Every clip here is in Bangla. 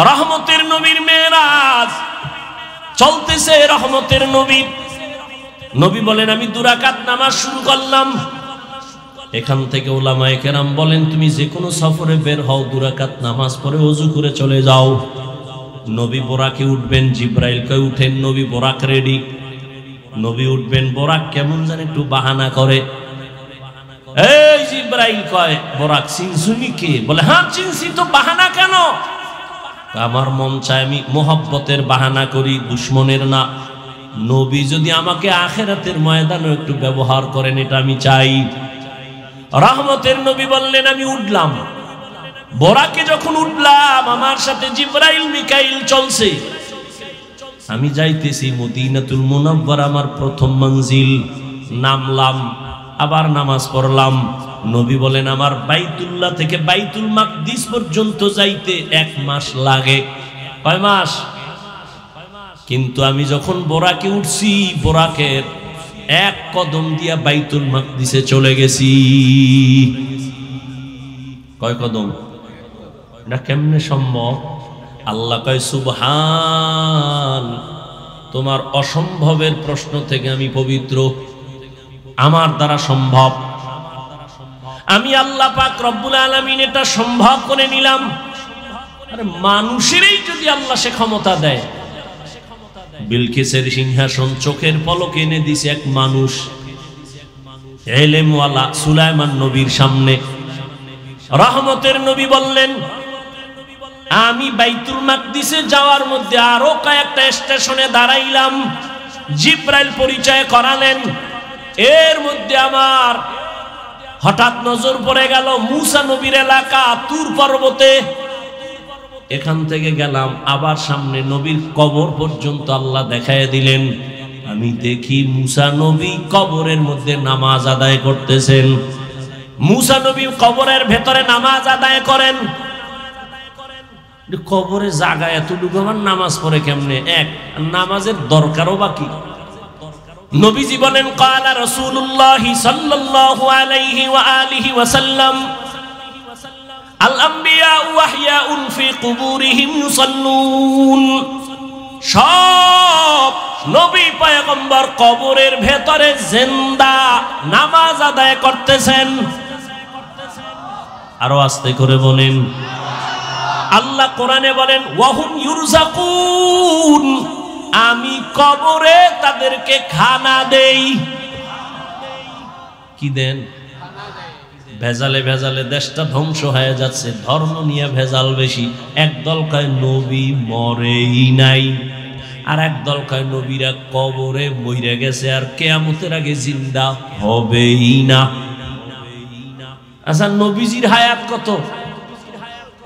রহমতের নবীর মেরাজ চলতেছে। রহমতের নবী নবী বলেন আমি 2 রাকাত নামাজ শুরু করলাম। এখান থেকে উলামায়ে কেরাম বলেন তুমি যে কোনো সফরে বের হও 2 রাকাত নামাজ পড়ে ওযু করে চলে যাও। নবী বোরাকে উঠবেন, জিব্রাইল কয় উঠেন। নবী বোরাক রেডি, নবী উঠবেন। বোরাক কেমন জানে একটু বাহানা করে। এই জিব্রাইল কয় বোরাক চিনছুনি কে? বলে হ্যাঁ চিনছি তো, বাহানা কেন? আমার মন চায় আমি মোহাব্বতের বাহানা করি, দুশ্মনের না। নবী যদি আমাকে আখিরাতের ময়দানে একটু ব্যবহার করেন এটা আমি চাই। রহমতের নবী বললেন আমি উঠলাম। বোরাকে যখন উঠলাম আমার সাথে জিব্রাইল মিকাইল চলছে। আমি যাইতেছি মদিনাতুল মুনাওয়ারা, আমার প্রথম মঞ্জিল। নামলাম, আবার নামাজ পড়লাম। নবী বলেন আমার বাইতুল্লাহ থেকে বাইতুল মাকদিস পর্যন্ত যাইতে 1 মাস লাগে। কয় মাস? কিন্তু আমি যখন বোরাকে উঠছি বোরাকের 1 কদম দিয়া বাইতুল মাকদিসে চলে গেছি। কয় কদম? এটা কেমনে সম্ভব? আল্লাহ কয় সুবহান, তোমার অসম্ভবের প্রশ্ন থেকে আমি পবিত্র, আমার দ্বারা সম্ভব। আমি আল্লাহ পাক রব্বুল আলামিন এটা সম্ভব করে নিলাম। আরে মানুষেরই যদি আল্লাহ সে ক্ষমতা দেয়। বিলকিসের সিংহাসন চোখের পলকে এনে দিছে এক মানুষ, ইলমওয়ালা সুলাইমান নবীর সামনে। রহমতের নবী বললেন আমি বাইতুল মাকদিসে যাওয়ার মধ্যে আরো কয়েকটা স্টেশনে দাঁড়াইলাম। জিব্রাইল পরিচয় করালেন। এর মধ্যে আমার হঠাৎ নজর পড়ে গেল মুসা নবীর এলাকা তুর পর্বতে। এখান থেকে গেলাম, আবার সামনে নবীর কবর পর্যন্ত আল্লাহ দেখায় দিলেন। আমি দেখি মুসা নবী কবরের মধ্যে নামাজ আদায় করতেছেন। মুসা নবী কবরের ভেতরে নামাজ আদায় করেন। কবরে জায়গা এতটুকু, আমার নামাজ পড়ে কেমনে? এক নামাজের দরকারও বাকি। নবীজি বলেন ক্বালা রাসূলুল্লাহ সাল্লাল্লাহু আলাইহি ওয়া আলিহি ওয়াসাল্লাম আল আম্বিয়া ওয়াহয়াউন ফি কুবুরিহিম ইউসাল্লুন। সব নবী পয়গম্বর কবরের ভেতরে জিন্দা নামাজ আদায় করতেছেন। আরো আস্তে করে বলেন। আল্লাহ কোরআনে বলেন ওয়াহুম ইউরযাকুন, আমি কবরে তাদেরকে খানা দেই। কি দেন? ভেজালে ভেজালে দেশটা ধ্বংস হয়ে যাচ্ছে, ধর্ম নিয়ে ভেজাল বেশি। একদল কয় নবী মরেই নাই, আর একদল কয় নবীরা কবরে মইরা গেছে আর কিয়ামতের আগে জিন্দা হবেই না। আচ্ছা নবীজির হায়াত কত?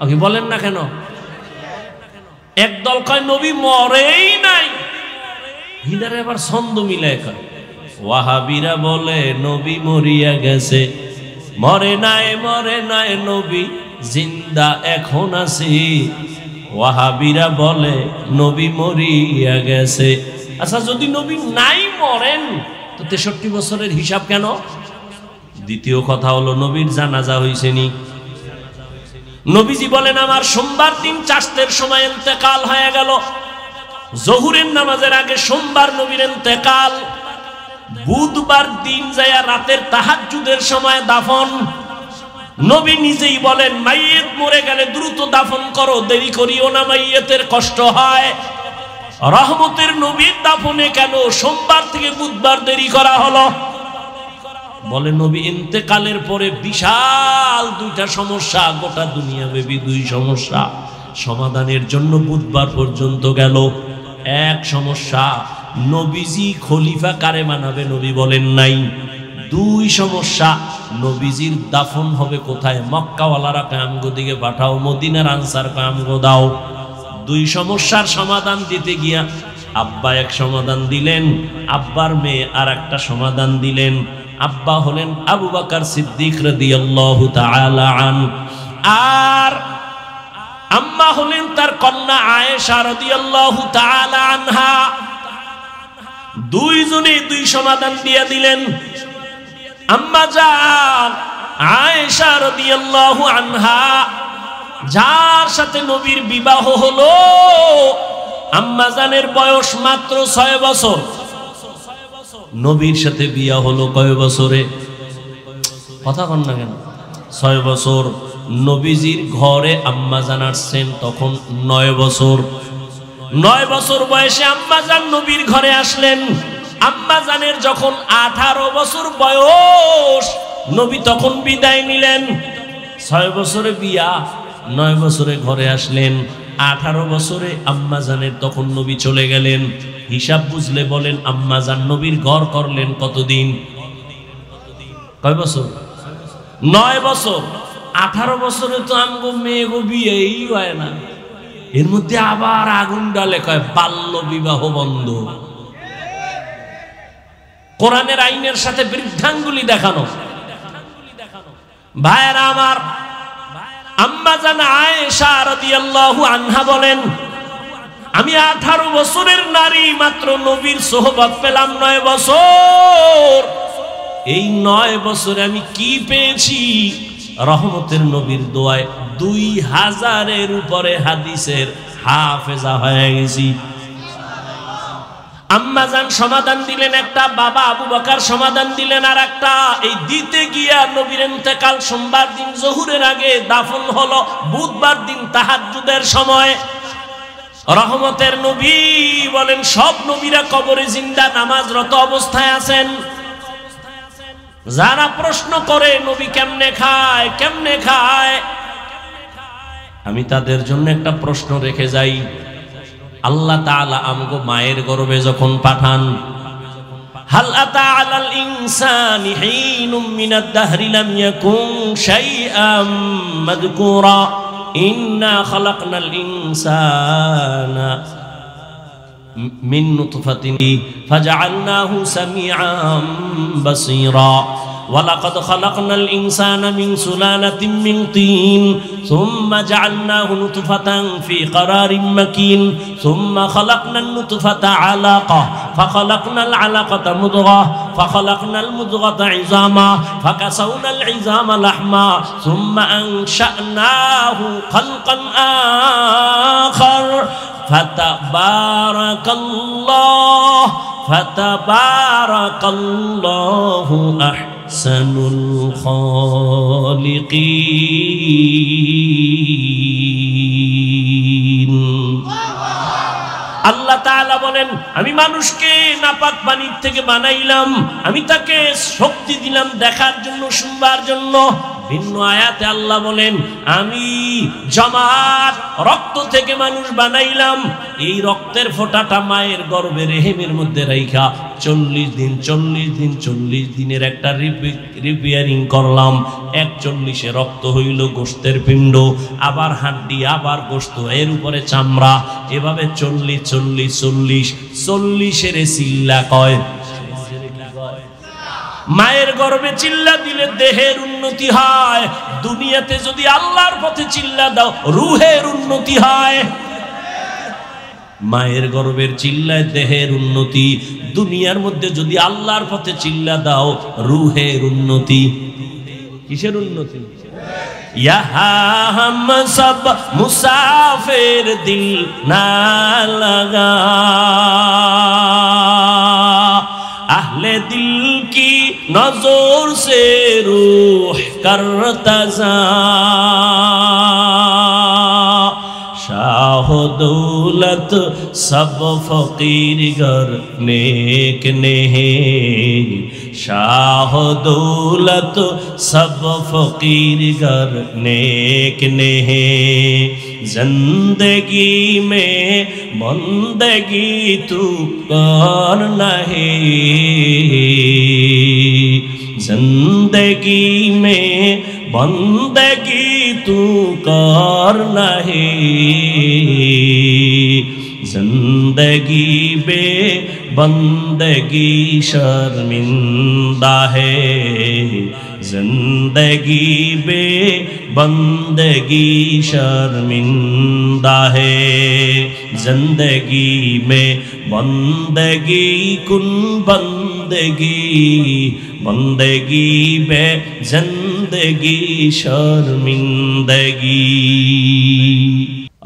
আপনি বলেন না কেন? একদল কয় নবী মরেই নাই, হিদারে আবার ছন্দ মিলায় কয়। ওয়াহাবিরা বলে নবী মরিয়া গেছে, মরে নাই নবী জিন্দা এখন আছে। ওয়াহাবিরা বলে নবী মরিয়া গেছে। আচ্ছা যদি নবী নাই মরেন তো 63 বছরের হিসাব কেন? দ্বিতীয় কথা হলো নবীর জানাজা হইছে নি? নবীজি বলেন আমার সোমবার দিন চাষতের সময় ইন্তেকাল হয়ে গেল। জোহরের নামাজের আগে সোমবার নবীর ইন্তেকাল। বুধবার দিন যায় রাতের তাহাজ্জুদের সময় দাফন। নবী নিজেই বলেন মাইয়িত মরে গেলে দ্রুত দাফন করো, দেরি করিও না, মাইয়িতের কষ্ট হয়। রহমতের নবীর দাফনে কেন সোমবার থেকে বুধবার দেরি করা হলো? বলে নবী ইন্তেকালের পরে বিশাল 2টা সমস্যা, গোটা দুনিয়া ব্যাপী 2 সমস্যা সমাধানের জন্য বুধবার পর্যন্ত গেল। এক সমস্যা নবীজি খলিফা কারে বানাবে নবী বলেন নাই। 2 সমস্যা নবীজির দাফন হবে কোথায়? মক্কাওয়ালারা কামগো দিকে পাঠাও, মদিনার আনসার কামগো দাও। 2 সমস্যার সমাধান দিতে গিয়া আব্বা এক সমাধান দিলেন, আব্বার মেয়ে আর একটা সমাধান দিলেন। আব্বা হলেন আবু বকর সিদ্দিক রাদিয়াল্লাহু তাআলা আনহু, আর আম্মা হলেন তার কন্যা আয়েশা রাদিয়াল্লাহু তাআলা আনহা। 2 জনে 2 সমাধান দিয়ে দিলেন। আম্মা জান আয়েশা রাদিয়াল্লাহু আনহা যার সাথে নবীর বিবাহ হলো আম্মা জানের বয়স মাত্র 6 বছর। নবীর সাথে বিয়া হলো কয় বছরে? কথা কন না কেন? 6 বছর। নবীজির ঘরে আম্মা জান আসছেন তখন 9 বছর। 9 বছর বয়সে আম্মা জান নবীর ঘরে আসলেন। আম্মা জানের যখন 18 বছর বয়স, নবী তখন বিদায় নিলেন। 6 বছরে বিয়া, 9 বছরে ঘরে আসলেন, 18 বছরে আম্মা জানের তখন নবী চলে গেলেন। হিসাব বুঝলে বলেন আম্মা জান নবীর ঘর করলেন কতদিন? কয় বছর? 9 বছর। 18 বছরে তো আমগো মেয়ে গো বিয়েই হয় না, এর মধ্যে আবার আগুন ডালে কয় বাল্য বিবাহ বন্ধ। কোরআনের আইনের সাথে বৃদ্ধাঙ্গুলি দেখানো। ভাইরা আমার, আম্মা জান আয়েশা রাদিয়াল্লাহু আনহা বলেন, আমি 18 বছরের নারী, মাত্র নবীর সোহবত পেলাম 9 বছর। এই 9 বছরে আমি কি পেয়েছি? রহমতের নবীর দোয়ায় 2000-এর উপরে হাদিসের হাফেজা হয়ে গেছি। আম্মা জান সমাধান দিলেন একটা, বাবা আবু বকর সমাধান দিলেন আর একটা। এই দিতে গিয়া নবীর ইন্তেকাল সোমবার দিন জোহরের আগে, দাফন হলো বুধবার দিন তাহাজ্জুদের সময়। রহমতের নবী বলেন সব নবীরা কবরে জিন্দা নামাজরত অবস্থায় আছেন। যারা প্রশ্ন করে নবী কেমনে খায়, কেমনে খায়, আমি তাদের জন্য একটা প্রশ্ন রেখে যাই। আল্লাহ তাআলা আমগো মায়ের গর্ভে যখন পাঠান, হাল আতা আলাল ইনসানি হিনুম মিনাদ দাহরি লাম ইয়াকুন শাইআম মাযকুরা ইন্না খালাকনাল ইনসানা মিন নুতফাতিন ফাজআলনাহু সামিআম বাসীরা ولقد خلقنا الإنسان من سلالة من طين ثم جعلناه نطفة في قرار مكين ثم خلقنا النطفة علقة فخلقنا العلقة مضغة فخلقنا المضغة عظاما فكسونا العظام لحما ثم أنشأناه خلقا آخر فتبارك الله أحسن الخالقين। আল্লাহ তাআলা বলেন আমি মানুষকে নাপাক পানির থেকে বানাইলাম, আমি তাকে শক্তি দিলাম দেখার জন্য, শুনবার জন্য। ভিন্ন আয়াতে আল্লাহ বলেন আমি জমাট রক্ত থেকে মানুষ বানাইলাম, এই রক্তের ফোঁটাটা মায়ের গর্ভে রেহেমের মধ্যে রাইখা 40 দিনের একটা রিপেয়ারিং করলাম। 41-এ রক্ত হইল গোশতের পিণ্ড, আবার হাড্ডি, আবার গোশত, এর উপরে চামড়া, এভাবে 40-40-40-40-এর চিল্লা কয়। মায়ের গর্ভে চিল্লা দিলে দেহের উন্নতি হয়, দুনিয়াতে যদি আল্লাহর পথে চিল্লা দাও রূহের উন্নতি হয়। মায়ের গর্ভের চিল্লায় দেহের উন্নতি, দুনিয়ার মধ্যে যদি আল্লাহর পথে চিল্লা দাও রূহের উন্নতি। কিসের উন্নতি? यहाँ हम सब मुसाफिर दिल ना लगा, अहले दिल की नजर से रूह करता जा, शाह दौलत सब फकीर गर नेक नहीं, शाह दौलत सब फकीर गर नेक नहीं, जिंदगी में बंदगी तू कर नहीं, जिंदगी में बंदगी तू कर नहीं, जिंदगी बे बंदगी शर्मिंदा है, जिंदगी बे बंदगी शर्मिंदा है, जिंदगी में बंदगी कुन बंदगी, बंदगी बे जिंदगी शर्मिंदगी।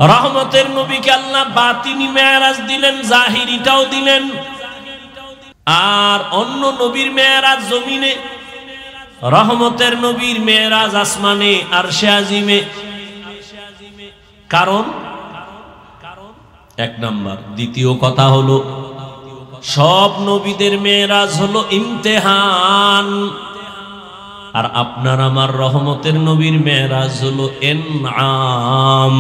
रहमतेर नबी के अल्लाह बातिनी मेराज दिलेन, जाहिरीटाও दिलेन। আর অন্য নবীর মেরাজ জমিনে, রহমতের নবীর মেরাজ আসমানে আরশে আজিমে। কারণ এক নাম্বার। দ্বিতীয় কথা হলো সব নবীদের মেরাজ হলো ইমতিহান, আর আপনার আমার রহমতের নবীর মেরাজ হলো ইনআম।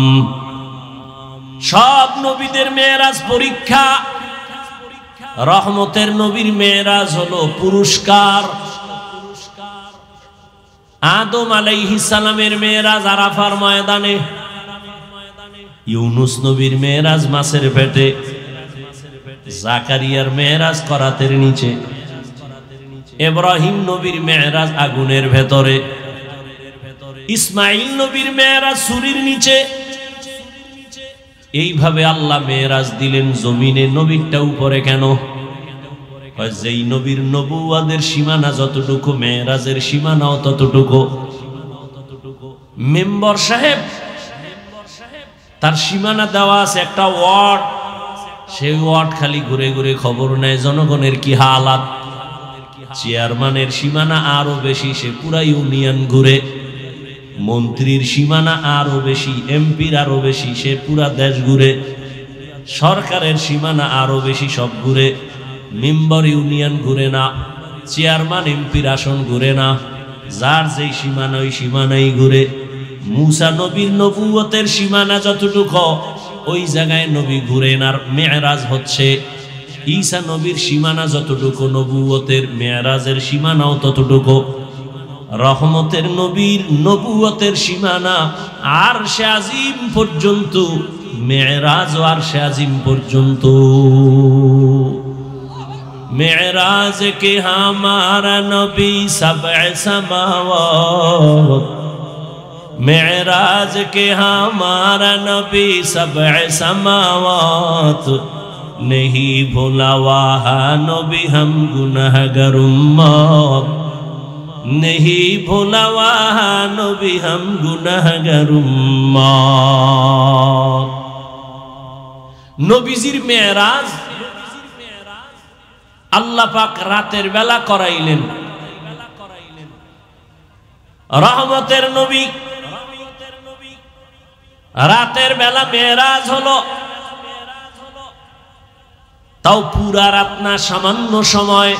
সব নবীদের মেরাজ পরীক্ষা, রহমতের নবীর মেরাজ হলো পুরস্কার। আদম আলাইহিস সালামের মেরাজ আরাফার ময়দানে, ইউনুস নবীর মেরাজ মাছের পেটে, জাকারিয়ার মেরাজ করাতের নিচে, ইব্রাহিম নবীর মেরাজ আগুনের ভেতরে, ইসমাইল নবীর মেরাজ ছুরির নিচে। এইভাবে আল্লাহ মেরাজ দিলেন জমিনে, নবীরটা উপরে কেন? যেই নবীর নবুয়াদের সীমানা যতটুকু, মেরাজের সীমানাও ততটুকু। মেম্বার সাহেব তার সীমানা দেওয়া আছে একটা ওয়ার্ড, সেই ওয়ার্ড খালি ঘুরে ঘুরে খবর নেয় জনগণের কি হালাত। চেয়ারম্যানের সীমানা আরো বেশি, সে পুরা ইউনিয়ন ঘুরে। মন্ত্রীর সীমানা আরো বেশি, এমপির আরো বেশি, সে পুরা দেশ ঘুরে। সরকারের সীমানা আরো বেশি, সব ঘুরে। মেম্বার ইউনিয়ন ঘুরে না, চেয়ারম্যান এমপির আসন ঘুরে না, যার যেই সীমানা ওই সীমানাই ঘুরে। মুসা নবীর নবুয়তের সীমানা যতটুকু, ওই জায়গায় নবী ঘুরেন, আর মেরাজ হচ্ছে। ঈসা নবীর সীমানা যতটুকু নবুয়তের, মেরাজের সীমানাও ততটুকু। রহমতের নবীর নবুয়তের সীমানা আরশে আজিম পর্যন্ত, মেরাজ ও আরশে আজিম পর্যন্ত। मेराज के हमारा नबी सबअ समावात, मेराज के हमारा नबी सबअ समावात, नहीं भूला वहा नबी हम गुनहगार उम्मत, नहीं भूला वहा नबी हम गुनहगार उम्मत। नबीजिर मेराज আল্লাহ পাক রাতের বেলা করাইলেন। রহমতের নবী রাতের বেলা মেরাজ হলো, তাও পুরা রাত না, সামান্য সময়।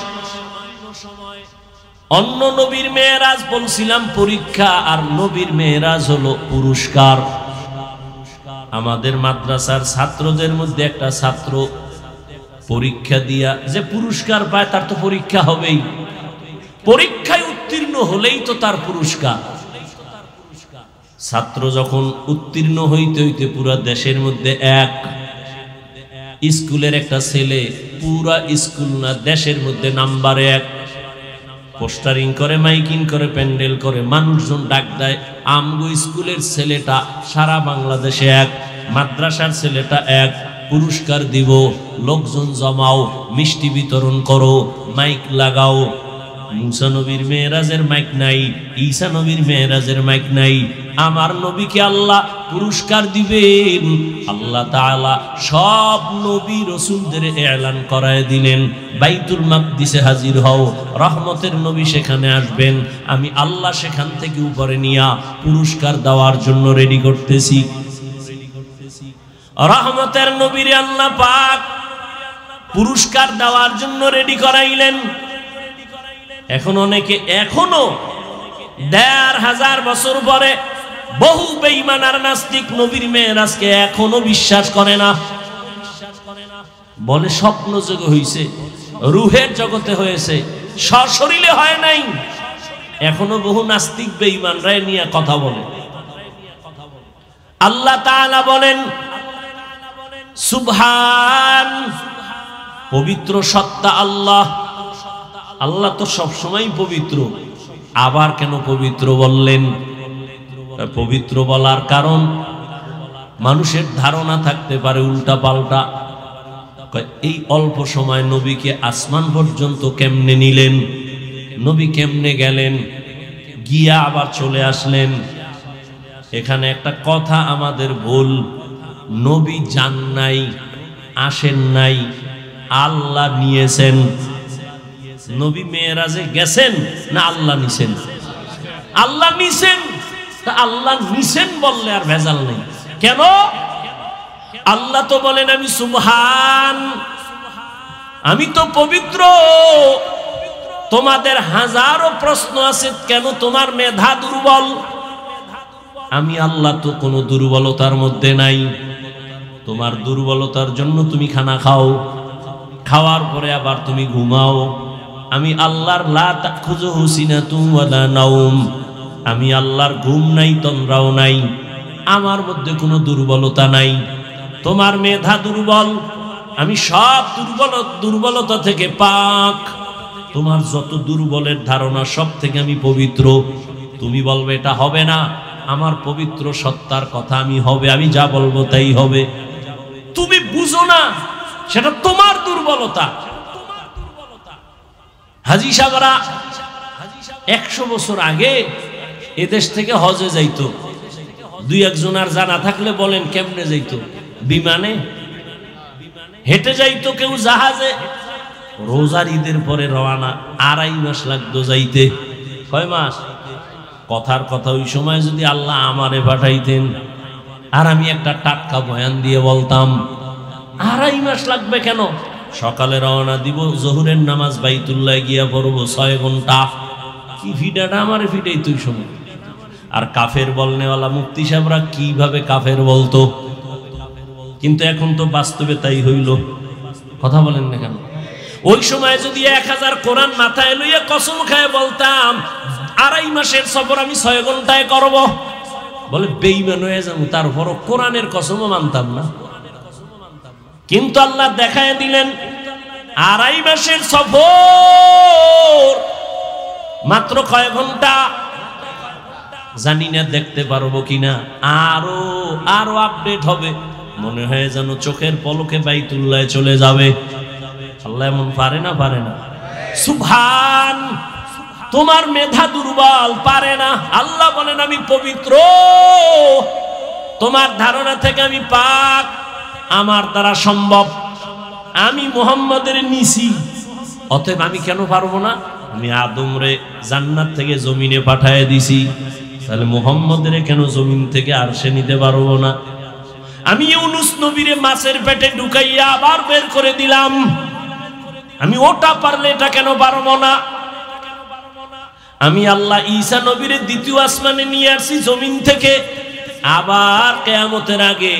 অন্য নবীর মেরাজ বলছিলাম পরীক্ষা, আর নবীর মেরাজ হলো পুরস্কার। আমাদের মাদ্রাসার ছাত্রদের মধ্যে একটা ছাত্র পরীক্ষা দিয়া যে পুরস্কার পায়, তার তো পরীক্ষা হবেই। পরীক্ষায় উত্তীর্ণ হলেই তো তার পুরস্কার। ছাত্র যখন উত্তীর্ণ হইতে হইতে পুরা দেশের মধ্যে এক, স্কুলের একটা ছেলে পুরা স্কুল না দেশের মধ্যে নাম্বার 1, পোস্টারিং করে, মাইকিং করে, প্যান্ডেল করে, মানুষজন ডাক দেয়, আমগো স্কুলের ছেলেটা সারা বাংলাদেশে 1, মাদ্রাসার ছেলেটা 1, পুরস্কার দিব, লোকজন জমাও, মিষ্টি বিতরণ করো, মাইক লাগাও। মুসা নবীর মেরাজের মাইক নাই, ঈসা নবীর মেরাজের মাইক নাই। আমার নবীকে আল্লাহ পুরস্কার দিবেন। আল্লাহ তাআলা সব নবী রাসূলদের এলান করায় দিলেন, বাইতুল মাকদিসে হাজির হও, রহমতের নবী সেখানে আসবেন, আমি আল্লাহ সেখান থেকে উপরে নিয়া পুরস্কার দেওয়ার জন্য রেডি করতেছি। রহমতের নবীর আল্লাহ পাক পুরস্কার দেওয়ার জন্য রেডি করাইলেন। এখন অনেকে এখনো ১৫০০ বছর পরে বহু বেঈমান আর নাস্তিক নবীর মেরাজকে এখনো বিশ্বাস করে না। বলে স্বপ্ন জগতে হইছে, রূহের জগতে হয়েছে, সশরীরে হয় নাই। এখনো বহু নাস্তিক বেঈমানরা নিয়ে কথা বলে। আল্লাহ তাআলা বলেন, সুবহান, পবিত্র সত্তা আল্লাহ। আল্লাহ তো সব সময় পবিত্র, আবার কেন পবিত্র বললেন? পবিত্র বলার কারণ মানুষের ধারণা থাকতে পারে উল্টা পাল্টা। এই অল্প সময় নবীকে আসমান পর্যন্ত কেমনে নিলেন, নবী কেমনে গেলেন, গিয়া আবার চলে আসলেন। এখানে একটা কথা আমাদের ভুল, নবী যান নাই, আসেন নাই, আল্লাহ নিয়েছেন। নবী মেরাজে গেছেন না আল্লাহ নিছেন? আল্লাহ নিছেন। তা আল্লাহ নিছেন বললে আর ভেজাল নেই। কেন? আল্লাহ তো বলেন আমি সুবহান, আমি তো পবিত্র। তোমাদের হাজারো প্রশ্ন আছে, কেন তোমার মেধা দুর্বল? আমি আল্লাহ তো কোনো দুর্বলতার মধ্যে নাই। তোমার দুর্বলতার জন্য তুমি খানা খাও, খাওয়ার পরে আবার তুমি ঘুমাও। আমি আল্লাহর লা তাখুযুহু সিনাতুন ওয়ালা নাওম, আমি আল্লাহর ঘুম নাই, তন্দ্রাও নাই, আমার মধ্যে কোনো দুর্বলতা নাই। তোমার মেধা দুর্বল, আমি সব দুর্বলতা থেকে পাক। তোমার যত দুর্বলের ধারণা সব থেকে আমি পবিত্র। তুমি বলবে এটা হবে না, আমার পবিত্র সত্তার কথা আমি হবে, আমি যা বলবো তাই হবে। তুমি বুঝো না, সেটা তোমার দুর্বলতা। হাজী সাহেবরা 100 বছর আগে এদেশ থেকে হজে যাইতো। দুই একজন আর জানা থাকলে বলেন কেমনে যাইতো? বিমানে, হেঁটে যাইতো, কেউ জাহাজে। রোজার ঈদের পরে রওনা, 2.5 মাস লাগতো যাইতে। কয় মাস? কথার কথা, ওই সময় যদি আল্লাহ আমারে পাঠাইতেন আর আমি একটা টাটকা বয়ান দিয়ে বলতাম 2.5 মাস লাগবে কেন? সকালে রওনা দিব, জোহরের নামাজ বাইতুল্লাহ গিয়া পড়বো 6 ঘন্টা। কি ফিডাটা আমার ফিডাই তুই সময়। আর কাফের বলনেওয়ালা মুফতি সাহেবরা কিভাবে কাফের বলতো, কিন্তু এখন তো বাস্তবে তাই হইল। কথা বলেন না কেন? ওই সময় যদি 1000 কোরআন মাথায় লইয়া কসম খায় বলতাম 2.5 মাসের সফর আমি 6 ঘন্টায় করব, বলে বেঈমান হয়ে যাবো। তারপরও কোরআনের কসমও মানতাম না। কিন্তু আল্লাহ দেখায় দিলেন 2.5 মাসের সফর মাত্র কয় ঘন্টা জানি না, দেখতে পারবো কিনা। আরো আপডেট হবে, মনে হয় যেন চোখের পলকে বাইতুল্লাহ চলে যাবে। আল্লাহ এমন পারে না? পারে না? সুবহান। তোমার মেধা দুর্বল, পারে না। আল্লাহ বলেন আমি পবিত্র, তোমার ধারণা থেকে আমি পাক, আমার দ্বারা সম্ভব। আমি মুহাম্মদের নিছি, অতএব আমি কেন পারবো না? আমি আদমরে জান্নাত থেকে জমিনে পাঠায় দিছি, তাহলে মুহাম্মদের কেন জমিন থেকে আরশে নিতে পারবো না? আমি ইউনুস নবীরে মাছের পেটে ঢুকাইয়া আবার বের করে দিলাম, আমি ওটা পারলে এটা কেন পারবো না? আমি আল্লাহ ঈসা নবীরে দ্বিতীয় আসমানে নিয়ে আসি জমিন থেকে, আবার কিয়ামতের আগে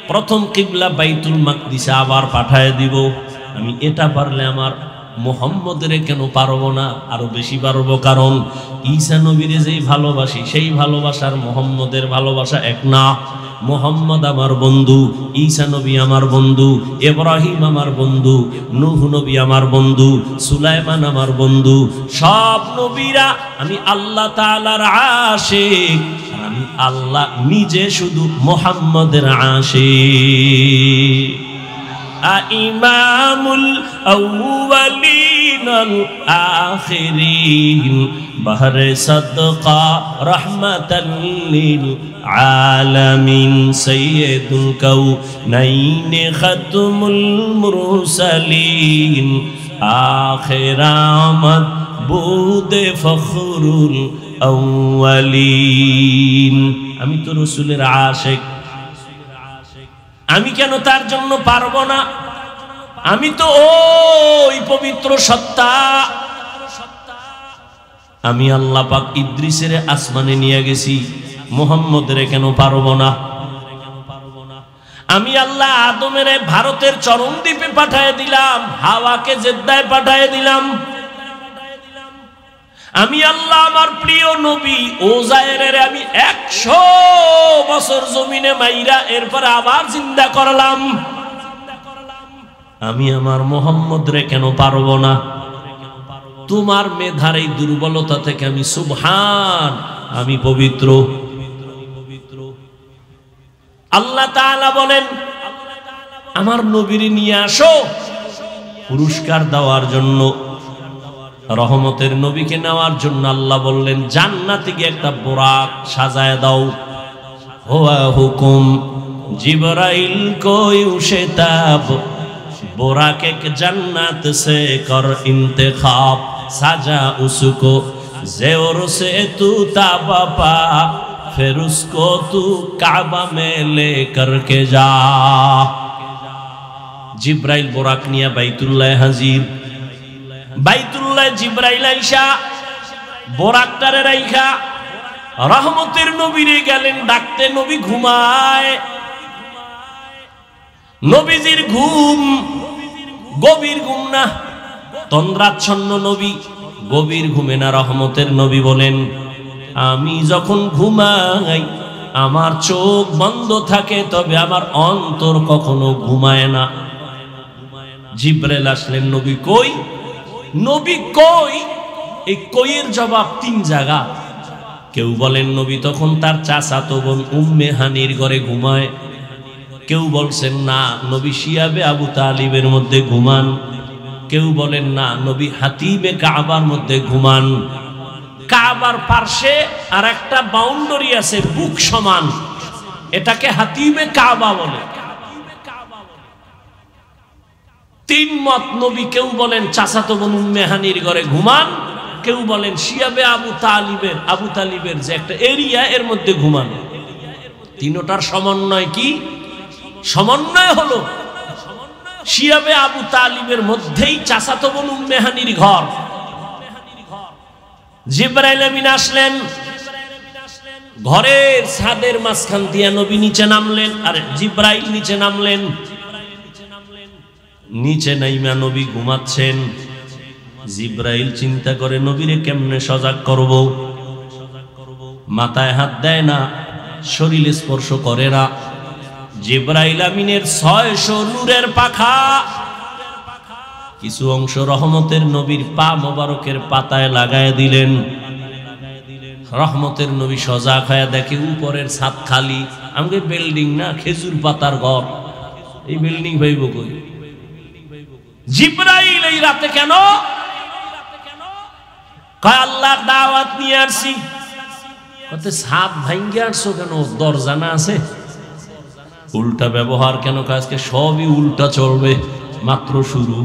প্রথম কিবলা বাইতুল মাকদিসে আবার পাঠায় দিব। আমি এটা পারলে আমার মুহাম্মদের কেন পারবো না? আরো বেশি পারবো, কারণ ঈসা নবীরে যেই ভালোবাসি সেই ভালোবাসার মুহাম্মদের ভালোবাসা এক না। মুহাম্মদ আমার বন্ধু, ঈসা নবী আমার বন্ধু, ইব্রাহিম আমার বন্ধু, নূহ নবী আমার বন্ধু, সুলাইমান আমার বন্ধু। সব নবীরা আমি আল্লাহ তাআলার আশিক, আর আমি আল্লাহ নিজে শুধু মুহাম্মদের আশিক। ইমামুল আউয়ালিন আল আখিরিন বাহরে সাদকা রাহমাতাল লিল আলামিন সাইয়্যিদুল কাউনাইন খাতমুল মুরসালিন আখিরামাত বুদে ফখরুল আউয়ালিন। আমি তো রাসূলের আশিক, আমি কেন তার জন্য পারবো না? আমি তো ওই পবিত্র সত্তা। আমি আল্লাহ পাক ইদ্রিসের আসমানে নিয়ে গেছি, মুহাম্মদের কেন পারবো না? আমি আল্লাহ আদমের ভারতের চরম দ্বীপে পাঠায় দিলাম, হাওয়াকে জেদ্দায় পাঠায় দিলাম। আমি আল্লাহ আমার প্রিয় নবী ওজায়েরের আমি 100 বছর জমিনে মাইরা এরপর আবার জিন্দা করলাম। আমি আমার মুহাম্মদ রে কেন পারবো না? তোমার মেধার এই দুর্বলতা থেকে আমি সুবহান, আমি পবিত্র। আল্লাহ তাআলা বলেন আমার নবীর নিয়ে আসো পুরস্কার দেওয়ার জন্য। রহমতের নবীকে নেওয়ার জন্য আল্লাহ বললেন জান্নাতে গিয়ে একটা বোরাক সাজায় দাও। হুয়া হুকুম জিবরাইল को उशताब बोराक एक जन्नत से कर इंतखाब साजा उसको ज़ेवर से तू ताबा पा फिर उसको तू काबा में लेकर के जा। जिब्राइल बोराक निया बैतुल्लाह हाजिर। বাইতুল্লাহ জিব্রাইল আইসা বোরাকটারে রাইখা রহমতের নবীরে গেলেন ডাকতে। নবী ঘুমায়। নবীজির ঘুম গভীর ঘুম না, তন্দ্রাচ্ছন্ন নবী, গভীর ঘুমে না। রহমতের নবী বলেন আমি যখন ঘুমাই আমার চোখ বন্ধ থাকে, তবে আমার অন্তর কখনো ঘুমায় না। জিব্রাইল আসলেন, নবী কই? নবী কই? এই কইয়ের জবাব তিন জায়গা। কেউ বলেন নবী তখন তার চাচাতো বোন উম্মে হানির ঘরে ঘুমায়। কেউ বলছেন না নবী শিয়াবে আবু তালিবের মধ্যে ঘুমান। কেউ বলেন না নবী হাতিমে কাবার মধ্যে ঘুমান। কাবার পার্শ্বে আর একটা বাউন্ডারি আছে বুক সমান, এটাকে হাতিমে কাবা বলে। তিন মত নবী। কেউ বলেন চাচাতো বোন উম্মে হানির ঘরে ঘুমান, কেউ বলেন শিয়াবে আবু তালিবের যে একটা এরিয়া এর মধ্যে ঘুমান। তিনটার সমন্বয় কি? সমন্বয় হলো শিয়াবে আবু তালিবের মধ্যেই চাচাতো বোন উম্মে হানির ঘর। জিবরাইল আমিন আসলেন, ঘরের ছাদের মাঝখান দিয়া নবী নিচে নামলেন, আর জিবরাইল নিচে নামলেন। নিচে নাইমা নবী ঘুমাচ্ছেন। জিবরাইল চিন্তা করে নবীরে কেমনে সজাগ করব। মাথায় হাত দেয় না, শরীরে স্পর্শ করে না। জিবরাইল আমিনের 600 নূরের পাখা কিছু অংশ রহমতের নবীর পা মোবারকের পাতায় লাগায় দিলেন। রহমতের নবী সজাগ হয়ে দেখে উপরের ছাদ খালি। আমাকে বিল্ডিং না, খেজুর পাতার ঘর। এই বিল্ডিং ভাইব কই? জিবরাইল এই রাতে কেন? কয় আল্লাহর দাওয়াত নিয়ে আসছি। কতে ছাদ ভাঙ্গে আসছো কেন? দরজা না আছে? উল্টা ব্যবহার কেন? আজকে সবই উল্টা চলবে, মাত্র শুরু।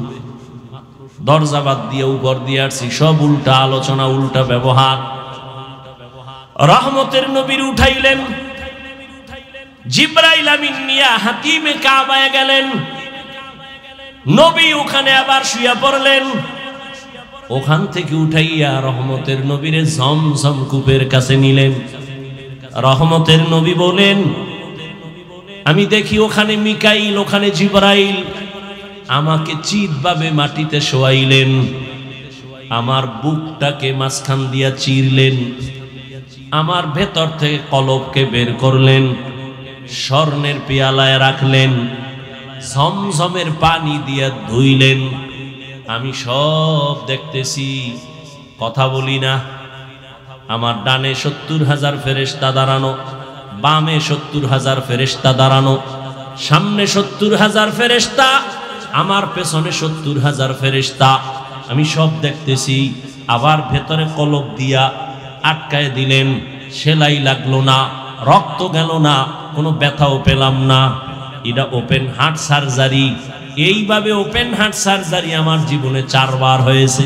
দরজা বাদ দিয়ে উপর দিয়ে আসছি, সব উল্টা আলোচনা, উল্টা ব্যবহার। রহমতের নবীর উঠাইলেন। জিবরাইল আমিন নিয়া হাতিমে কাবায় গেলেন। নবী ওখানে আবার শুয়ে পড়লেন। ওখান থেকে উঠাইয়া রহমতের নবীরে জমজম কূপের কাছে নিলেন। রহমতের নবী বলেন আমি দেখি ওখানে মিকাইল, ওখানে জিবরাইল আমাকে চিৎভাবে মাটিতে শোয়াইলেন। আমার বুকটাকে মাঝখান দিয়া চিরলেন। আমার ভেতর থেকে কলবকে বের করলেন, স্বর্ণের পেয়ালায় রাখলেন, ঝমঝমের পানি দিয়া ধুইলেন। আমি সব দেখতেছি, কথা বলি না। আমার ডানে 70,000 ফেরেশতা দাঁড়ানো, বামে 70,000 ফেরেশতা দাঁড়ানো, সামনে 70,000 ফেরেশতা, আমার পেছনে 70,000 ফেরেশতা। আমি সব দেখতেছি। আবার ভেতরে কলব দিয়া আটকায় দিলেন। সেলাই লাগলো না, রক্ত গেল না, কোনো ব্যথাও পেলাম না। এটা ওপেন হার্ট সার্জারি। এইভাবে ওপেন হার্ট সার্জারি আমার জীবনে 4 বার হয়েছে।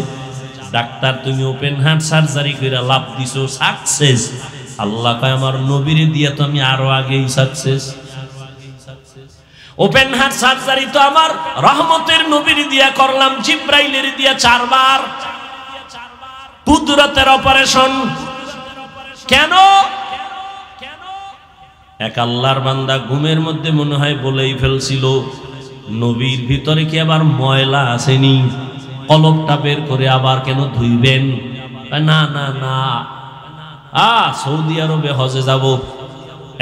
ডাক্তার তুমি ওপেন হার্ট সার্জারি করে লাভ দিছো, সাকসেস। আল্লাহ কয় আমার নবীরে দিয়া তো আমি আরো আগেই সাকসেস। ওপেন হার্ট সার্জারি তো আমার রহমতের নবীর দিয়া করলাম, জিব্রাইলের দিয়া 4 বার। কুদরতের অপারেশন। কেন? এক আল্লাহর বান্দা ঘুমের মধ্যে মনে হয় বলেই ফেলছিল নবীর ভিতরে কি আবার ময়লা আসেনি? কলবটা বের করে আবার কেন ধুইবেন? না না না, সৌদি আরবে হজে যাব।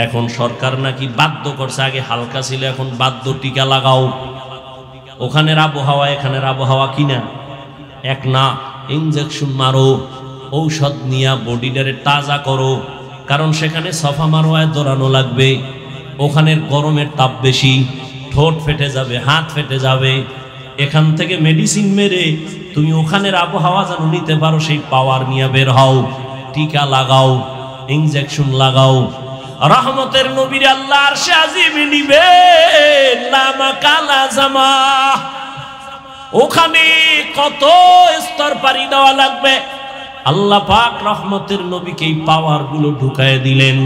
এখন সরকার নাকি বাধ্য করছে, আগে হালকা ছিল এখন বাধ্য, টিকা লাগাও। ওখানের আবহাওয়া এখানের আবহাওয়া কিনা এক না। ইনজেকশন মারো, ঔষধ নিয়া বডিটারে তাজা করো, কারণ সেখানে সফা মারোয়ায় দৌড়ানো লাগবে। ওখানের গরমের তাপ বেশি, ঠোঁট ফেটে যাবে, হাত ফেটে যাবে। এখান থেকে মেডিসিন মেরে তুমি ওখানের আবহাওয়া যেন নিতে পারো, সেই পাওয়ার নিয়ে বের হও। টিকা লাগাও, ইনজেকশন লাগাও। রহমতের নবীর আল্লাহ আরশে আজিমে নিবে লামা কালা জামা, ওখানে কত স্তর পাড়ি দেওয়া লাগবে। আল্লাহ পাক রহমতের নবীকে এই পাওয়ার গুলো ঢুকায় দিলেন।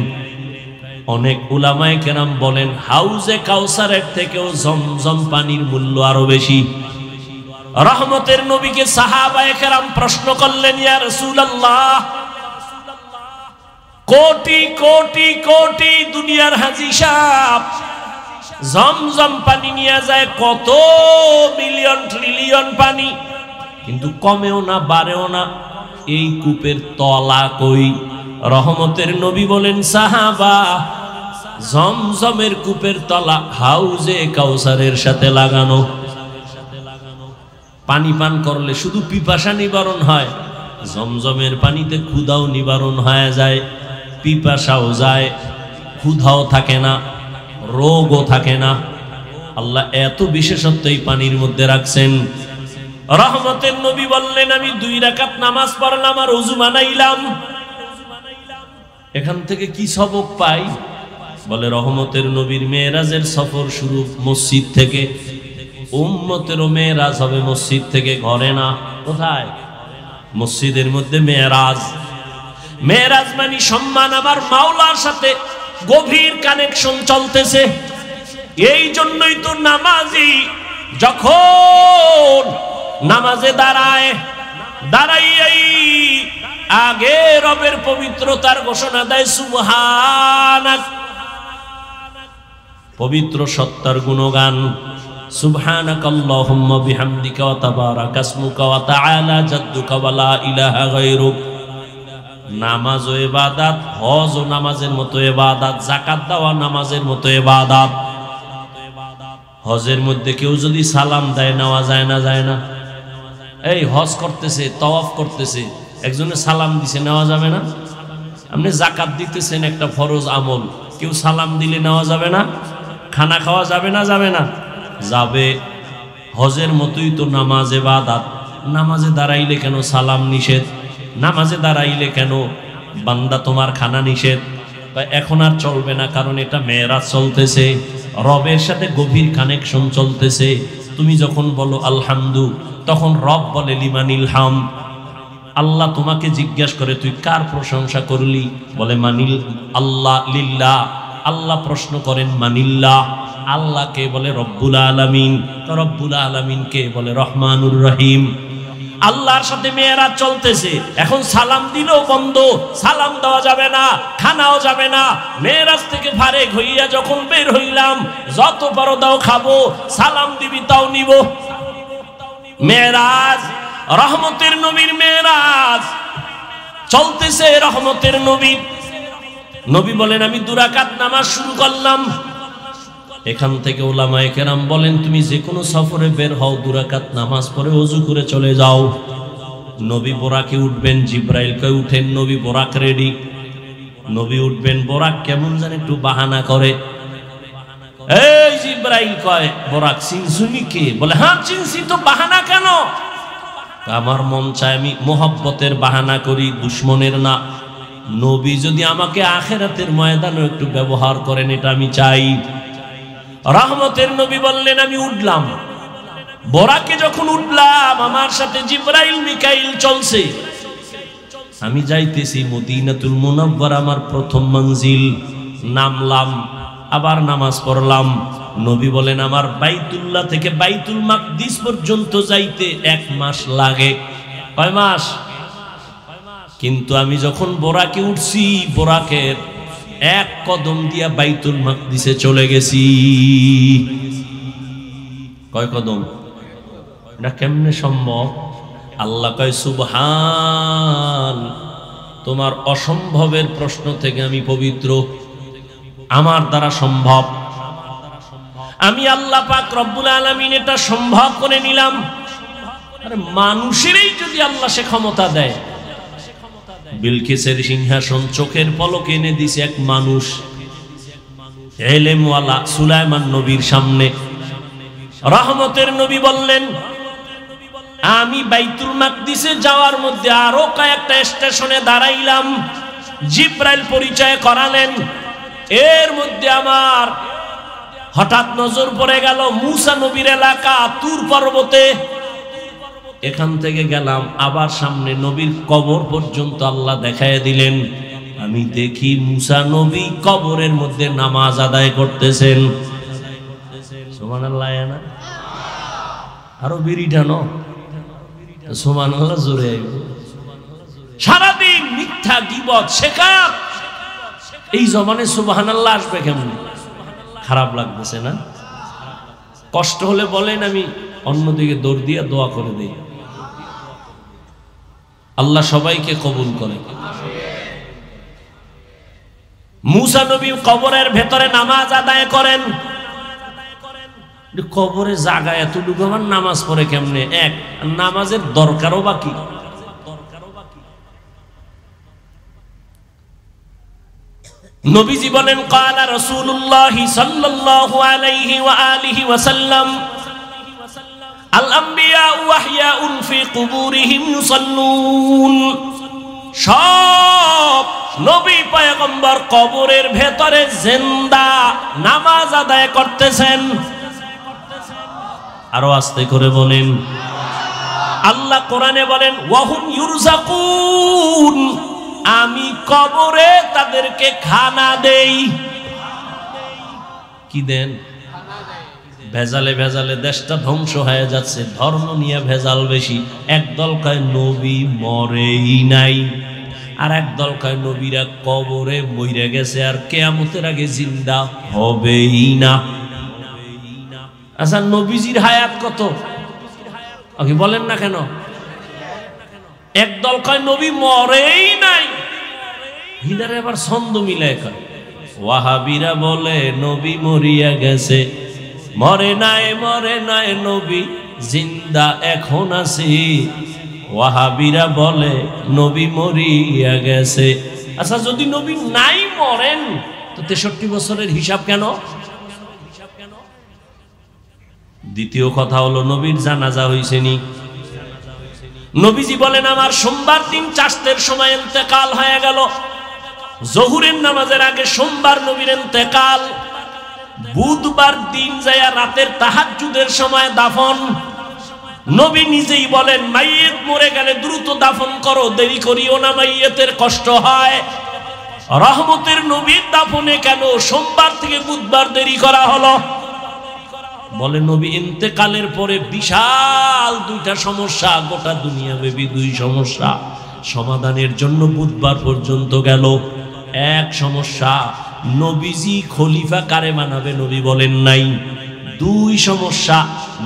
অনেক উলামায়ে কেরাম বলেন হাউজে কাউসারের থেকেও জমজম পানির মূল্য আরো বেশি। রহমতের নবীকে সাহাবায়ে কেরাম প্রশ্ন করলেন, ইয়া রাসূলুল্লাহ, কোটি কোটি কোটি দুনিয়ার হাজী সাহেব জমজম পানি নিয়ে যায়, কত মিলিয়ন ট্রিলিয়ন পানি, কিন্তু কমেও না বাড়েও না, এই কূপের তলা কই? রহমতের নবী বলেন, সাহাবা, জমজমের কূপের তলা হাউজে কাউসারের সাথে লাগানো। পানি পান করলে শুধু পিপাসা নিবারণ হয়, জমজমের পানিতে ক্ষুধাও নিবারণ হয়ে যায়, পিপাসাও যায়, ক্ষুধাও থাকে না, রোগও থাকে না। আল্লাহ এত বিশেষত্ব এই পানির মধ্যে রাখছেন। রহমতের নবী বললেন, আমি 2 রাকাত নামাজ পড়লাম আর ওযু বানাইলাম, এখান থেকে কি সবক পাই? বলে রহমতের নবীর মেরাজের সফর শুরু মসজিদ থেকে, উম্মতেরও মেরাজ হবে মসজিদ থেকে, ঘরে না। কোথায়? মসজিদের মধ্যে মেরাজ। মেরাজ মানে সম্মান, আমার মাওলার সাথে গভীর কানেকশন চলতেছে। এই জন্যই তো নামাজি যখন নামাজে দাঁড়াই আগে রবের পবিত্রতার ঘোষণা দেয়, সুবহানাক, পবিত্র সত্তার গুণগান, সুবহানাকাল্লাহুম্মা বিহামদিকা ওয়া তাবারাকা ইসমুকা ওয়া তাআলা জাদ্দুকা ওয়া লা ইলাহা গায়রুক। নামাজ ও ইবাদত, হজ ও নামাজের মতো ইবাদত, যাকাত দেওয়া নামাজের মতো ইবাদত। হজের মধ্যে কেউ যদি সালাম দেয় নেওয়া যায় না? যায় না? এই হজ করতেছে, তাওয়াফ করতেছে, একজনে সালাম দিছে, নেওয়া যাবে না? আপনি যাকাত দিতেছেন, একটা ফরজ আমল, কেউ সালাম দিলে নেওয়া যাবে না? খানা খাওয়া যাবে না? যাবে না? যাবে। হজের মতোই তো নামাজ ইবাদত। নামাজে দাঁড়াইলে কেন সালাম নিষেধ? নামাজে দাঁড়াইলে কেন বান্দা তোমার খানা নিষেধ? এখন আর চলবে না, কারণ এটা মেরাজ চলতেছে, রবের সাথে গভীর কানেকশন চলতেছে। তুমি যখন বলো আলহামদু, তখন রব বলে লিমানিল হাম। আল্লাহ তোমাকে জিজ্ঞাসা করে তুই কার প্রশংসা করলি? বলে মানিল আল্লাহ, লিল্লাহ। আল্লাহ প্রশ্ন করেন মানিল্লাহ, আল্লাহকে বলে রব্বুল আলামিন, রব্বুল আলামিনকে বলে রহমানুর রহিম। আল্লাহর সাথে মেয়েরাজ চলতেছে। এখন সালাম দিলেও বন্ধ, সালাম দেওয়া যাবে না, খানাও যাবে না। মেয়েরাজ থেকে ফারেক হইয়া যখন বের হইলাম, যত পারো দাও খাবো, সালাম দিবি তাও নিব। মেয়েরাজ, রহমতের নবীর মেয়েরাজ চলতেছে। রহমতের নবী বলেন, আমি 2 রাকাত নামাজ শুরু করলাম। এখান থেকে উলামায়ে কেরাম বলেন, তুমি যে কোনো সফরে বের হও, 2 রাকাত নামাজ পড়ে ওযু করে চলে যাও। নবী বোরাকে উঠবেন, জিব্রাইল কয় উঠেন, নবী বোরাক রেডি। নবী উঠবেন, বোরাক কেমন জানে একটু বাহানা করে। এই জিব্রাইল কয়, বোরাক চিনছুনি কে? বলে হ্যাঁ চিনছি তো, বাহানা কেন? আমার মন চায় আমি মোহাব্বতের বাহানা করি, দুশ্মনের না। নবী যদি আমাকে আখিরাতের ময়দানে একটু ব্যবহার করেন, এটা আমি চাই। রহমতের নবী বললেন, আমি উঠলাম। বোরাকে যখন উঠলাম, আমার সাথে জিব্রাইল মিকাইল চলছে। আমি যাইতেছি মদিনাতুল মুনাওয়ারা, আমার প্রথম মঞ্জিল। নামলাম, আবার নামাজ পড়লাম। নবী বলেন, আমার বাইতুল্লাহ থেকে বাইতুল মাকদিস পর্যন্ত যাইতে 1 মাস লাগে। কয় মাস? কিন্তু আমি যখন বোরাকে উঠছি, বোরাকের 1 কদম দিয়া বাইতুল মাকদিসে চলে গেছি। কয় কদম? এটা কেমনে সম্ভব? আল্লাহ কয়, সুবহান, তোমার অসম্ভবের প্রশ্ন থেকে আমি পবিত্র, আমার দ্বারা সম্ভব। আমি আল্লাহ পাক রব্বুল আলামিন এটা সম্ভব করে নিলাম। আরে মানুষেরই যদি আল্লাহ সে ক্ষমতা দেয়, বিলকিসের সিংহাসন চোখের পলকে এনে দিছে এক মানুষ। এলেমওয়ালা সুলাইমান নবীর সামনে রহমতের নবী বললেন, আমি বাইতুল মাকদিসে যাওয়ার মধ্যে আরো কয়েকটা স্টেশনে দাঁড়াইলাম, জিব্রাইল পরিচয় করালেন। এর মধ্যে আমার হঠাৎ নজর পড়ে গেল মুসা নবীর এলাকা তুর পর্বতে। এখান থেকে গেলাম, আবার সামনে নবীর কবর পর্যন্ত আল্লাহ দেখায় দিলেন। আমি দেখি মুসা নবী কবরের মধ্যে নামাজ আদায় করতেছেন। সুবহানাল্লাহ না? আরো বিড়ি টানো, সুবহানাল্লাহ জোরে আইব। সারাদিন মিথ্যা গীবত শেখাত, এই জমানে সুবহানাল্লাহ আসবে কেমন? খারাপ লাগতেছে না? কষ্ট হলে বলেন, আমি অন্যদিকে দৌড় দিয়ে দোয়া করে দিই। আল্লাহ সবাইকে কবুল করে। মুসা নবী কবরের ভেতরে নামাজ আদায় করেন। কবরে জায়গা এতটুকু, আমার নামাজ পড়ে কেমনে? এক, নামাজের দরকারও বাকি। নবীজি বলেন, ক্বালা রাসূলুল্লাহ সাল্লাল্লাহু আলাইহি ওয়া আলিহি ওয়া সাল্লাম, আল আম্বিয়া ওয়াহয়াউন ফি কুবুরিহিম ইউসাল্লুন। সব নবী পয়গম্বর কবরের ভেতরে জিন্দা নামাজ আদায় করতেছেন। আরো আস্তে করে বলেন। আল্লাহ কোরআনে বলেন, ওয়াহুম ইউরযাকুন, আমি কবরে তাদেরকে খানা দেই। কি দেন? ভেজালে ভেজালে দেশটা ধ্বংস হয়ে যাচ্ছে, ধর্ম নিয়ে ভেজাল বেশি। একদল কয় নবী মরেই নাই, আর একদল কয় নবীরা কবরে মইরা গেছে আর কিয়ামতের আগে জিন্দা হবেই না। আচ্ছা, নবীজির হায়াত কত? আপনি বলেন না কেন? একদল কয় নবী মরেই নাই, হিদারে আবার ছন্দ মিলায় কয়। ওয়াহাবিরা বলে নবী মরিয়া গেছে, মরে নাই নবী জিন্দা এখন আছে। ওয়াহাবিরা বলে নবী মরিয়া গেছে। আচ্ছা, যদি নবী নাই মরেন তো 63 বছরের হিসাব কেন? দ্বিতীয় কথা হলো, নবীর জানাজা হইছে নি? নবীজি বলেন, আমার সোমবার দিন চাষতের সময় ইন্তেকাল হয়ে গেল। জোহরের নামাজের আগে সোমবার নবীর ইন্তেকাল। বুধবার দিন যায় রাতের তাহাজ্জুদের সময় দাফন। নবী নিজেই বলেন, মাইয়িত মরে গেলে দ্রুত দাফন করো, দেরি করিও না, মাইয়িতের কষ্ট হয়। রহমতের নবীর দাফনে কেন সোমবার থেকে বুধবার দেরি করা হলো? বলে নবী ইন্তেকালের পরে বিশাল দুইটা সমস্যা, গোটা দুনিয়া ব্যাপী দুই সমস্যা সমাধানের জন্য বুধবার পর্যন্ত গেল। এক সমস্যা, নবীজি খলিফা কারে বানাবে নবী বলেন নাই। দুই সমস্যা,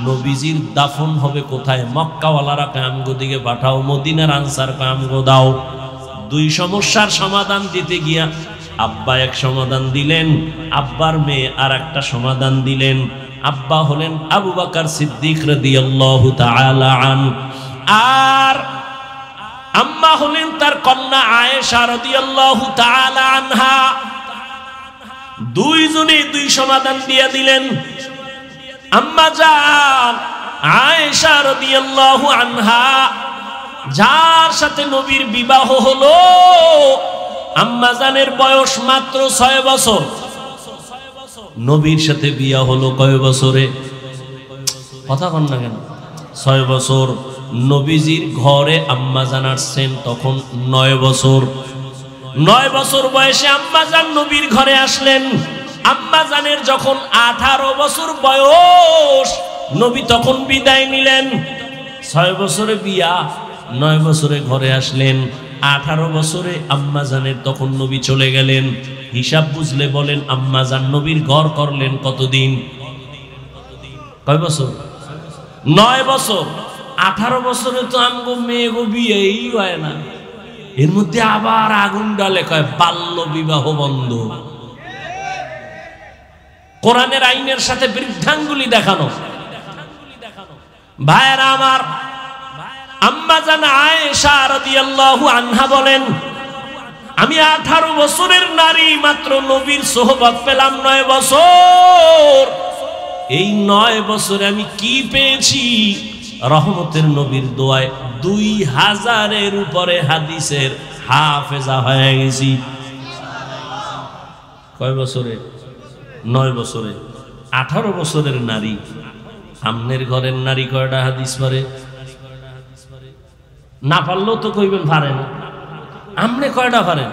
নবীজির দাফন হবে কোথায়? মক্কাওয়ালারা কামগো দিকে পাঠাও, মদিনার আনসার কামগো দাও। দুই সমস্যার সমাধান দিতে গিয়া আব্বা এক সমাধান দিলেন, আব্বার মেয়ে আর একটা সমাধান দিলেন। আব্বা হলেন আবু বকর সিদ্দিক রাদিয়াল্লাহু তাআলা আনহু, আর আম্মা হলেন তার কন্যা আয়েশা রাদিয়াল্লাহু তাআলা আনহা। দুইজনে দুই সমাধান দিয়ে দিলেন। আম্মা জান আয়েশা রাদিয়াল্লাহু আনহা, যার সাথে নবীর বিবাহ হলো, আম্মা জানের বয়স মাত্র 6 বছর। নবীর সাথে বিয়া হলো কয় বছরে? কথা কন না কেন? 6 বছর। নবীজির ঘরে আম্মা জান আসছেন তখন 9 বছর। 9 বছর বয়সে আম্মা জান নবীর ঘরে আসলেন। আম্মা জানের যখন 18 বছর বয়স, নবী তখন বিদায় নিলেন। 6 বছরে বিয়া, 9 বছরে ঘরে আসলেন, 18 বছরে আম্মা জানের তখন নবী চলে গেলেন। হিসাব বুঝলে বলেন, আম্মা জান নবীর ঘর করলেন কতদিন? কয় বছর? 9 বছর। 18 বছরে তো আমগো মেয়ে গো বিয়েই হয় না। এর মধ্যে আবার আগুন ডালে কয় বাল্য বিবাহ বন্ধ। কোরআনের আইনের সাথে বৃদ্ধাঙ্গুলি দেখানো। ভাইরা আমার, আম্মা জান আয়েশা রাদিয়াল্লাহু আনহা বলেন, আমি 18 বছরের নারী, মাত্র নবীর সোহবত পেলাম 9 বছর। এই 9 বছরে আমি কি পেয়েছি? রহমতের নবীর দোয়ায় 2000-এর উপরে হাদিসের হাফেজা হয়ে গেছি। কয় বছরে? 9 বছরে। 18 বছরের নারী। আমনের ঘরের নারী কয়টা হাদিস পারে? না পারলেও তো কইবেন পারেন। আমনে কয়টা পারেন?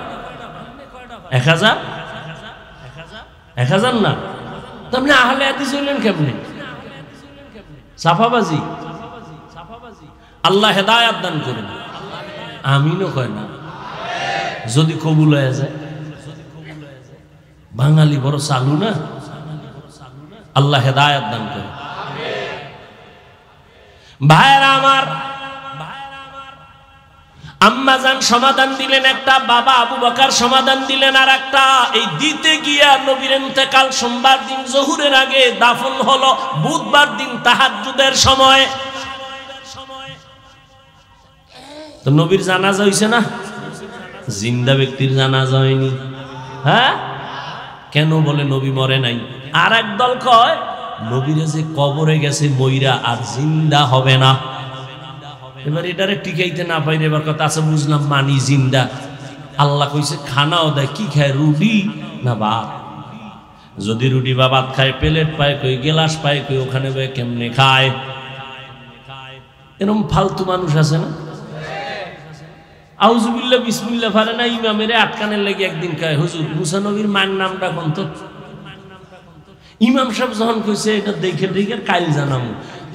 1000? 1000 না? তো আপনি আহলে হাদিস হইলেন কেমনে? সাফাবাজি। আল্লাহ হেদায়াত দান করুন। আমিনও কয় না। যদি কবুল হয়ে যায়। বাঙালি বড় চালু না। আল্লাহ হেদায়াত দান করুন। ভাইরা আমার, আম্মাজান সমাধান দিলেন একটা, বাবা আবু বকর সমাধান দিলেন আর একটা। এই দিতে গিয়া নবীর ইন্তেকাল সোমবার দিন জোহরের আগে, দাফন হলো বুধবার দিন তাহাজ্জুদের সময়। তো নবীর জানাজা হইছে না? জিন্দা ব্যক্তির জানাজা হয়নি। হ্যাঁ, কেন বলে নবী মরে নাই। আর এক দল কয় নবীরে যে কবরে গেছে মইরা আর জিন্দা হবে না। এবার এটারে টিকাইতে না পাইলে এবার কথা আছে বুঝলাম, মানি জিন্দা। আল্লাহ কইছে খানাও দেয়, কি খায়? রুটি না ভাত? যদি রুটি বা ভাত খায়, প্লেট পায় কই, গেলাস পায় কই, ওখানে কেমনে খায়? এরকম ফালতু মানুষ আছে না? আউযুবিল্লাহ বিসমিল্লাহ পারে না, ইমামের আটকানের লেগে একদিন কয় হুজুর মুসা নবীর মায়ের নামটা কোন তো? ইমাম সাহেব যখন কইছে এটা দেখে দেখে কাইল জানাম,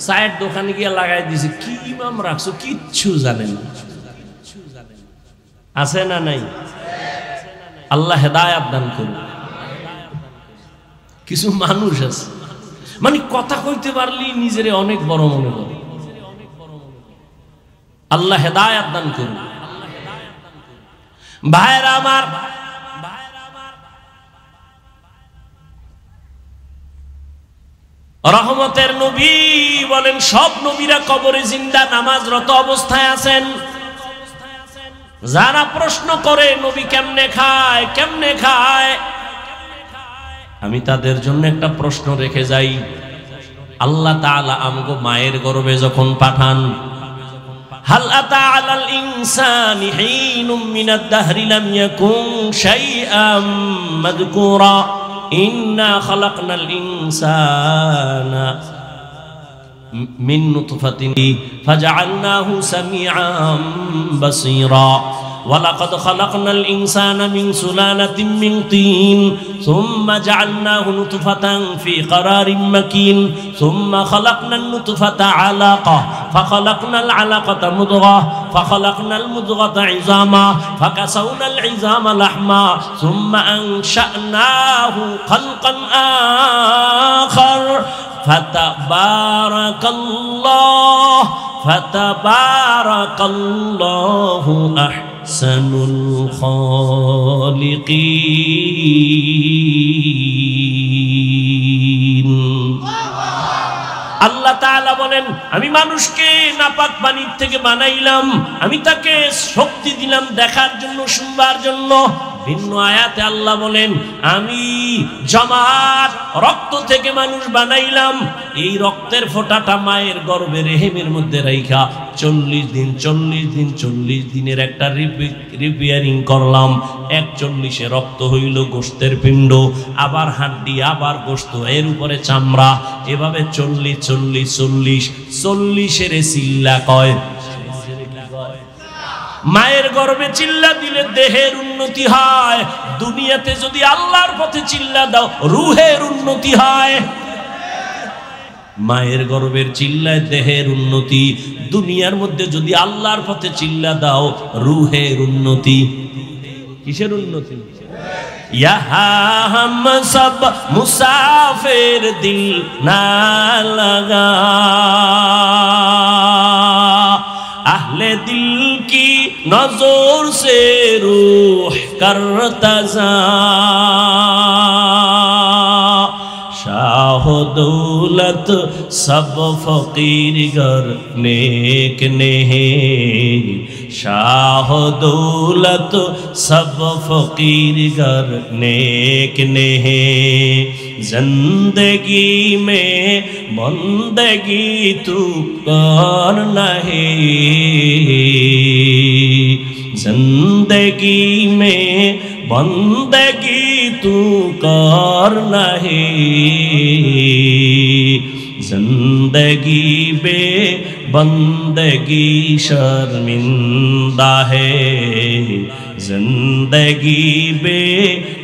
চায়ের দোকানে গিয়ে লাগাই দিছে। কি ইমাম রাখছো, কিচ্ছু জানেন আছে না নাই? আল্লাহ হেদায়াত দান করুন। কিছু মানুষ আছে মানে কথা কইতে পারলি নিজেরে অনেক বড় মনে করে। আল্লাহ হেদায়াত দান করুন। ভাইরা আমার, রহমতের নবী বলেন সব নবীরা কবরে জিন্দা নামাজরত অবস্থায় আছেন। যারা প্রশ্ন করে নবী কেমনে খায়, কেমনে খায়, আমি তাদের জন্য একটা প্রশ্ন রেখে যাই। আল্লাহ তাআলা আমগো মায়ের গর্ভে যখন পাঠান, হাল আতা আলাল ইনসানি হিনুম মিনাদ দাহরি লাম ইয়াকুন শাইআম মাযকুরা ইন্না খালাকনাল ইনসানা মিন নুতফাতিন ফাজআলনাহু সামিআম বাসীরা ওয়ালাকাদ খালাকনাল ইনসানা মিন সুলালাতিন মিন তিন সুম্মা জাআলনাহু নুতফাতান ফি ক্বারারিন মাকিন সুম্মা খালাকনান নুতফাতা আলাকা ফাখালাকনাল আলাকাতা মুদগা ফাখালাকনাল মুদগাতা ইযামা ফাকাসাউনাল ইযামা লাহমা সুম্মা আনশা'নাহু খালকান আখার ফাতাবারাকাল্লাহু আহসানুল খালিকিন। আল্লাহ তাআলা বলেন আমি মানুষকে নাপাক পানির থেকে বানাইলাম, আমি তাকে শক্তি দিলাম দেখার জন্য, শুনবার জন্য। ভিন্ন আয়াতে আল্লাহ বলেন আমি জমাট রক্ত থেকে মানুষ বানাইলাম, এই রক্তের ফোঁটাটা মায়ের গর্ভে রেহেমের মধ্যে রাইখা 40 দিনের একটা রিপেয়ারিং করলাম। 41-এ রক্ত হইল গোশতের পিণ্ড, আবার হাড্ডি, আবার গোশত, এর উপরে চামড়া, এভাবে 40-40-40-40-এর চিল্লা কয়। মায়ের গর্ভে চিল্লা দিলে দেহের উন্নতি হয়। দুনিয়াতে যদি আল্লাহর পথে চিল্লা দাও রূহের উন্নতি হয়। মায়ের গর্ভের চিল্লায় দেহের উন্নতি, দুনিয়ার মধ্যে যদি আল্লাহর পথে চিল্লা দাও রূহের উন্নতি। কিসের উন্নতি? यहाँ हम सब मुसाफिर दिल ना लगा, अहले दिल की नजर से रूह करता जा, शाह दौलत सब फकीर घर नेक ने शाह दौलत सब फकीर घर नेक ने जिंदगी में बंदगी तू कर नहीं जिंदगी में बंदगी तू कर नहीं जिंदगी बे बंदगी शर्मिंदा है जिंदगी बे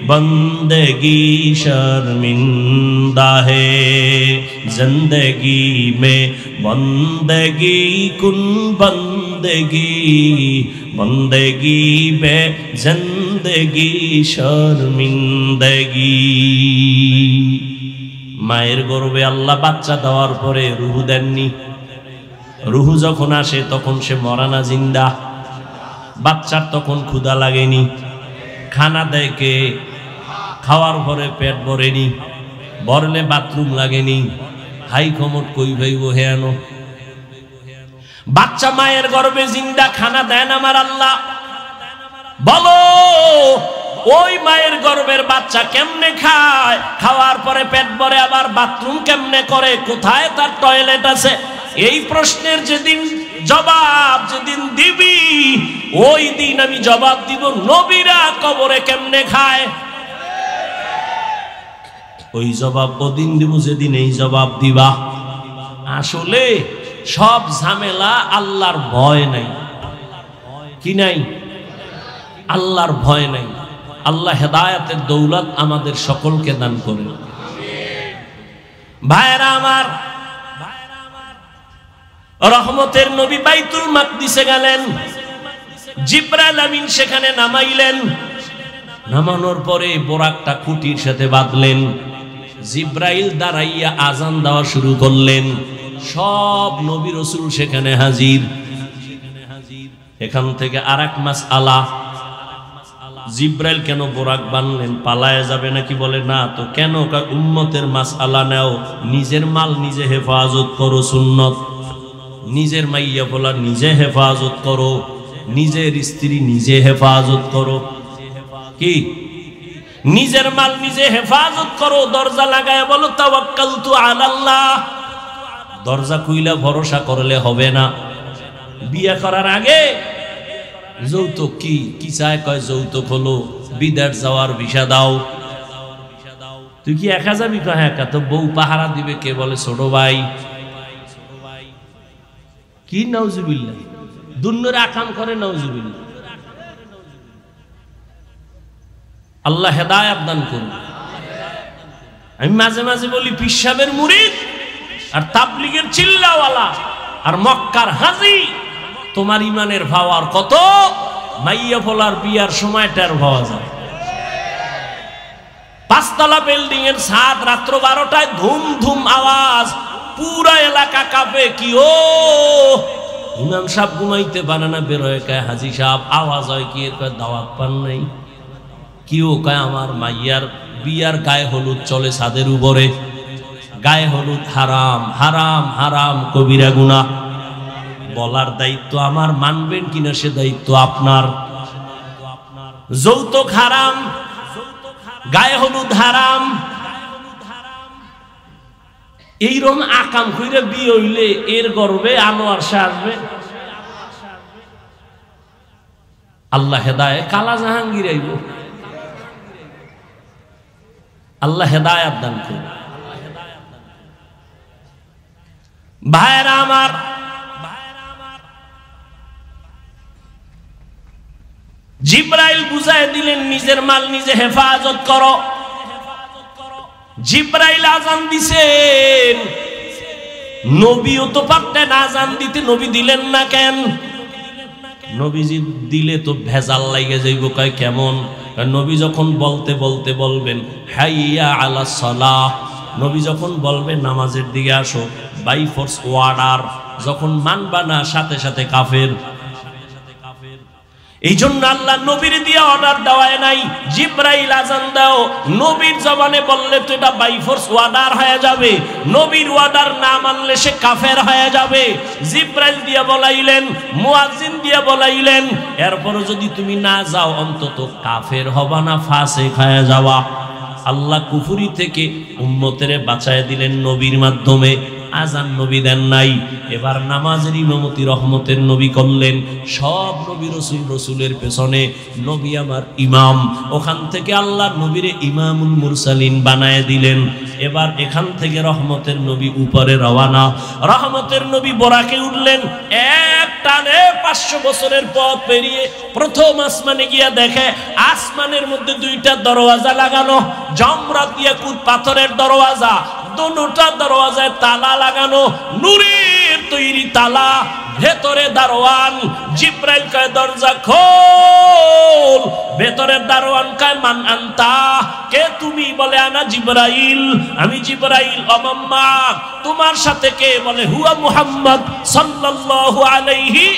बंदगी शर्मिंदा है जिंदगी में बंदगी कुन बंदगी बंदगी बे जिंदगी शर्मिंदगी মায়ের গর্ভে আল্লাহ বাচ্চা দেওয়ার পরে রুহু দেননি রুহু যখন আসে তখন সে মরা না জিন্দা বাচ্চার তখন ক্ষুধা লাগেনি খানা দেয় কে খাওয়ার পরে পেট ভরেনি ভরলে বাথরুম লাগেনি হাই কমট কই ভাইব হেয়ানো বাচ্চা মায়ের গর্ভে জিন্দা খানা দেন আমার আল্লাহ বলো ওই মায়ের গর্ভের বাচ্চা কেমনে খায় খাওয়ার পরে পেট ভরে আবার বাথরুম কেমনে করে কোথায় তার টয়লেট আছে এই প্রশ্নের যেদিন জবাব যেদিন দিবি ওই দিন আমি জবাব দিব নবীরা কবরে কেমনে খায় ওই জবাব ওদিন দিব যেদিন এই জবাব দিবা আসলে সব ঝামেলা আল্লাহর ভয় নাই কি নাই আল্লাহর ভয় নাই আল্লাহ হেদায়েতের দৌলত আমাদের সকলকে দান করেন ভাইরা আমার রহমতের নবী বাইতুল মাকদিসে গেলেন জিবরাইল আমিন সেখানে নামাইলেন নামানোর পরে বোরাকটা খুঁটির সাথে বাঁধলেন জিবরাইল দাঁড়াইয়া আজান দেওয়া শুরু করলেন সব নবী রাসূল সেখানে হাজির এখান থেকে আরেক মাসআলা জিব্রাইল কেন বোরাক বানলেন পালায়ে যাবে নাকি বলে না তো কেন উম্মতের মাসআলা নাও নিজের মাল নিজে হেফাজত করো সুন্নত নিজের মাইয়া বলা নিজে হেফাজত করো নিজের স্ত্রী নিজে হেফাজত করো কি নিজের মাল নিজে হেফাজত করো দরজা লাগায় বলো তাওয়াক্কালতু আলাল্লাহ দরজা খুইলা ভরসা করলে হবে না বিয়ে করার আগে যৌতুক কি কি চায় কয় যৌতুক হলো বিদেশ যাওয়ার ভিসা দাও তুই কি একা যাবি কয় একা তো বউ পাহারা দিবে কে বলে ছোট ভাই কি নাউজুবিল্লাহ দুন্নরে আকাম করে নাউজুবিল্লাহ আল্লাহ হেদায়েত দান করুন আমি মাঝে মাঝে বলি পীর সাহেবের মুরিদ আর তাবলীগের চিল্লাওয়ালা আর মক্কার হাজী তোমার ইমানের ভাওয়ার কত মাইয়া ফলার বিয়ার সময় টের পাওয়া যায় পাঁচতলা বিল্ডিং এর ছাদ রাত্র 12টায় ধুম ধুম আওয়াজ পুরা এলাকা কাঁপে কি ও ইমাম সাহেব ঘুমাইতে পারে না বেরোয় কয় হাজী সাহেব আওয়াজ হয় কি এর কয় দাওয়াত পান নাই কি ও কয় আমার মাইয়ার বিয়ার গায়ে হলুদ চলে ছাদের উপরে গায়ে হলুদ হারাম হারাম হারাম কবিরা গুনাহ বলার দায়িত্ব আমার মানবেন কিনা সে দায়িত্ব আপনার যৌতুক হারাম গায়ে হলুদ হারাম এইরকম আকাম কইরা বিয়ে হইলে এর গর্বে আনোয়ার শাহ আসবে আল্লাহ হেদায়েত কালা জাহাঙ্গীর আইব আল্লাহ হেদায়েত দান করুন ভাইরা আমার জিব্রাইল বুঝায় দিলেন নিজের মাল নিজে হেফাজত করো জিব্রাইল আজান দিছেন নবীও তো পারতেন আজান দিতে নবী দিলেন না কেন নবীজি দিলে তো ভেজাল লাগে যাইব কয় কেমন নবী যখন বলতে বলতে বলবেন হাইয়া আলা সালাহ নবী যখন বলবেন নামাজের দিকে আসো বাই ফোর্স ওয়ার্ডার যখন মানবা না সাথে সাথে কাফের এই জন্য আল্লাহ নবীর দিয়ে অর্ডার দেওয়ায় নাই জিব্রাইল আজান দাও, নবীর জবানে বললে তো এটা বাই ফোর্স অর্ডার হয়ে যাবে, নবীর অর্ডার না মানলে সে কাফের হয়ে যাবে। জিব্রাইল দিয়ে বলাইলেন, মুয়াজ্জিন দিয়ে বলাইলেন, এরপর যদি তুমি না যাও অন্তত কাফের হবা না, ফাসিক হয়ে যাওয়া। আল্লাহ কুফরি থেকে উম্মতেরে বাঁচায় দিলেন নবীর মাধ্যমে। আজান নবী দেন নাই, এবার নামাজের ইমামতি রহমতের নবী করলেন। সব নবী রসুলের পেছনে নবী আমার ইমাম, ওখান থেকে আল্লাহ নবীরে ইমামুল মুরসালিন বানায় দিলেন। এবার এখান থেকে রহমতের নবী উপরে রওয়ানা। রহমতের নবী বরাকে উঠলেন, এক টানে ৫০০ বছরের পথ পেরিয়ে প্রথম আসমানে গিয়া দেখে আসমানের মধ্যে দুইটা দরওয়াজা লাগানো, জমরাত ইয়াকুত পাথরের দরওয়াজা, দুটো দরওয়াজায় তালা লাগানো, নূরের তৈরি তালা, ভেতরে দারোয়ান। জিব্রাইল কয় দরজা খোল, ভেতরের দারোয়ান কয় মান আনতা, কে তুমি? বলে আনা জিব্রাইল, আমি জিব্রাইল। অমাম্মা তোমার সাথে কে? বলে হুয়া মুহাম্মদ সাল্লাল্লাহু আলাইহি।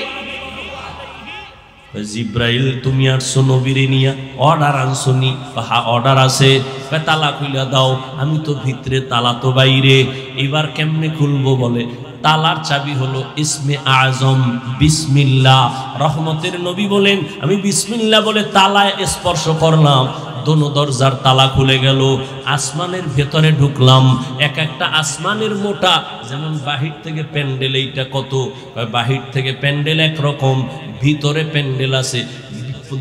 জিব্রাইল তুমি আসছো নবীরে নিয়া, অর্ডার আনছনি? হ্যাঁ অর্ডার আছে। তালা খুইলা দাও। আমি তো ভিতরে, তালা তো বাইরে, এবার কেমনে খুলবো? বলে তালার চাবি হলো ইসমে আজম বিসমিল্লাহ। রহমতের নবী বলেন আমি বিসমিল্লাহ বলে তালায় স্পর্শ করলাম, দোনো দরজার তালা খুলে গেল। আসমানের ভেতরে ঢুকলাম। এক একটা আসমানের মোটা, যেমন বাহির থেকে প্যান্ডেল, এইটা কত, বাহির থেকে প্যান্ডেল একরকম, ভিতরে প্যান্ডেল আছে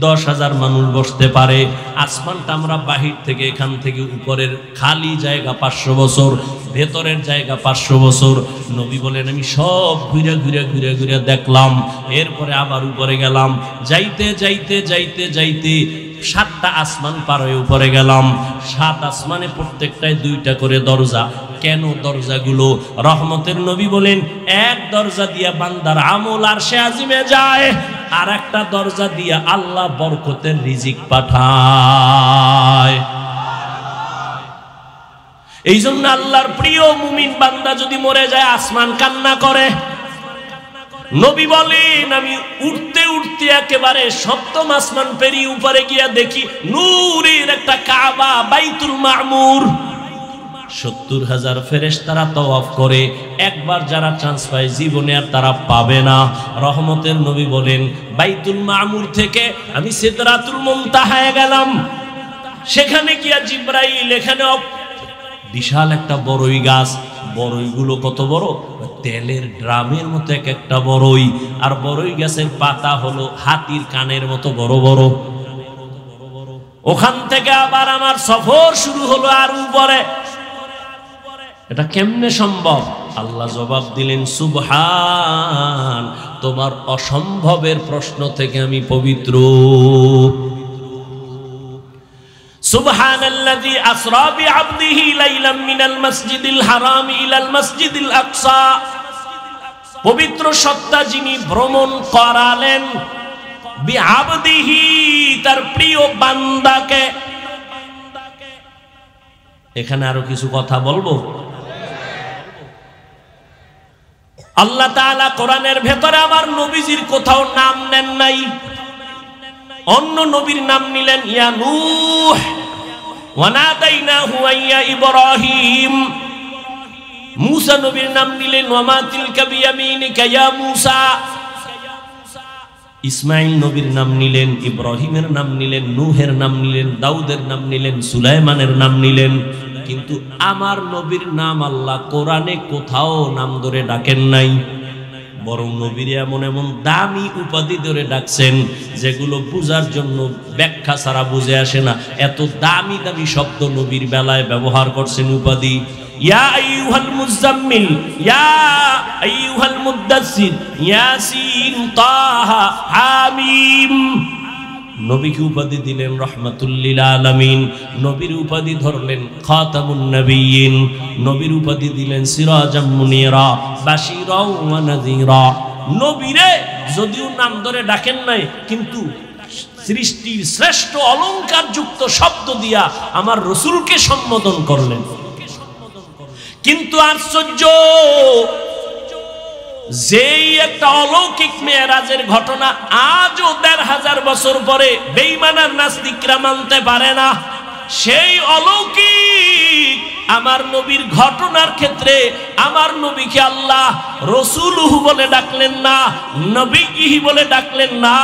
১০,০০০ মানুষ বসতে পারে। আসমানটা আমরা বাহির থেকে, এখান থেকে উপরের খালি জায়গা ৫০০ বছর, ভেতরের জায়গা ৫০০ বছর। নবী বলেন আমি সব ঘুরে ঘুরে ঘুরে ঘুরে দেখলাম। এরপরে আবার উপরে গেলাম, যাইতে যাইতে যাইতে যাইতে ৭টা আসমান পার হয়ে উপরে গেলাম। ৭ আসমানে প্রত্যেকটায় ২টা করে দরজা। কেন দরজাগুলো? রহমতের নবী বলেন এক দরজা দিয়া বান্দার আমল আরশে আজিমে যায়, আর একটা দরজা দিয়া আল্লাহ বরকতের রিজিক পাঠায়। এই জন্য আল্লাহর প্রিয় মুমিন বান্দা যদি মরে যায় আসমান কান্না করে। নবী বলেন আমি উঠতে উঠতে একেবারে ৭ম আসমান পেরিয়ে উপরে গিয়া দেখি নূরের একটা কাবা, বাইতুল মামুর। ৭০,০০০ ফেরেশতারা তওয়াফ করে। একবার যারা চান্স পায় জীবনে আর তারা পাবে না। রহমতের নবী বলেন বাইতুল মামুর থেকে আমি সিদরাতুল মুনতাহায় গেলাম। সেখানে গিয়া জিব্রাইল, এখানে বিশাল একটা বড়ই গাছ, বড়ইগুলো কত বড়, তেলের ড্রামের মতো এক একটা বড়ই, আর বড়ই গাছের পাতা হলো হাতির কানের মতো বড় বড়। ওখান থেকে আবার আমার সফর শুরু হলো আর উপরে। এটা কেমনে সম্ভব? আল্লাহ জবাব দিলেন সুবহান, তোমার অসম্ভবের প্রশ্ন থেকে আমি পবিত্র। সুবহানাল্লাযী আসরা বিআবদিহি লাইলাম মিনাল মাসজিদিল হারাম ইলাল মাসজিদিল আকসা। পবিত্র সত্তা যিনি ভ্রমণ করালেন বিআবদিহি, তার প্রিয় বান্দাকে। এখানে আরো কিছু কথা বলবো। আল্লাহ তাআলা কোরআনের ভেতরে আমার নবীজির কোথাও নাম নেন নাই। অন্য নবীর নাম নিলেন ইয়া নূহ, ওয়া নাদাইনাহু ইয়া ইব্রাহিম। মূসা নবীর নাম নিলেন ওয়া মা তিলকা বিয়ামিনিকা ইয়া মূসা। ইসমাইল নবীর নাম নিলেন, ইব্রাহিমের নাম নিলেন, নূহের নাম নিলেন, দাউদের নাম নিলেন, সুলাইমানের নাম নিলেন। কিন্তু আমার নবীর নাম আল্লাহ কোরআনে কোথাও নাম ধরে ডাকেন নাই, বরং নবীর এমন এমন দামি উপাধি ধরে ডাকছেন যেগুলো বুঝার জন্য ব্যাখ্যা ছাড়া বুঝে আসে না। এত দামি দামি শব্দ নবীর বেলায় ব্যবহার করছেন উপাধি। ইয়া আইয়ুহাল মুজাম্মিল, ইয়া আইয়ুহাল মুদ্দাসসির, ইয়াসিন, তাহা, হামিম। নবীকে উপাধি দিলেন রাহমাতুল লিল আলামিন। নবীর উপাধি ধরলেন খাতামুন নবিয়্যিন। নবীর উপাধি দিলেন সিরাজাম মুনিরা, বাশীরা ওয়া নাযীরা। নবীরে যদিও নাম ধরে ডাকেন নাই, কিন্তু সৃষ্টির শ্রেষ্ঠ অলংকার যুক্ত শব্দ দিয়া আমার রাসূলকে সম্বোধন করলেন। কিন্তু আশ্চর্য, যেই একটা অলৌকিক মেরাজের ঘটনা আজও ১৫০০ বছর পরে বেঈমান আর নাস্তিকরা মানতে পারে না, সেই অলৌকিক আমার নবীর ঘটনার ক্ষেত্রে আমার নবীকে আল্লাহ রাসূলুহু বলে ডাকলেন না, নবীহি বলে ডাকলেন না,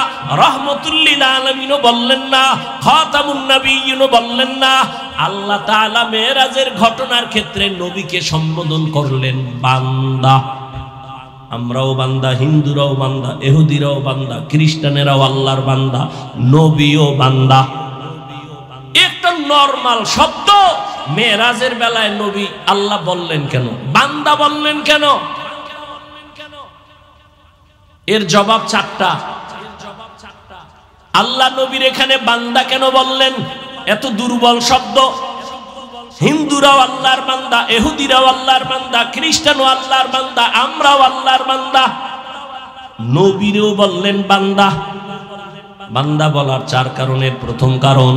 রাহমাতুল লিল আলামিনও বললেন না, খাতামুন নবিয়্যিনও বললেন না। আল্লাহ তাআলা মেরাজের ঘটনার ক্ষেত্রে নবীকে সম্বোধন করলেন বান্দা। আমরাও বান্দা, হিন্দুরাও বান্দা, ইহুদিরাও বান্দা, খ্রিস্টানেরাও আল্লাহর বান্দা, নবীও বান্দা। একটা নরমাল শব্দ মেরাজের বেলায় নবী আল্লাহ বললেন কেন, বান্দা বললেন কেন? এর জবাব চারটা। আল্লাহ নবীর এখানে বান্দা কেন বললেন? এত দুর্বল শব্দ। হিন্দুরাও আল্লাহর বান্দা, ইহুদিরাও আল্লাহর বান্দা, খ্রিস্টানও আল্লাহর বান্দা, আমরাও আল্লাহর বান্দা। নবীরও বললেন বান্দা। বান্দা বলার চার কারণের প্রথম কারণ,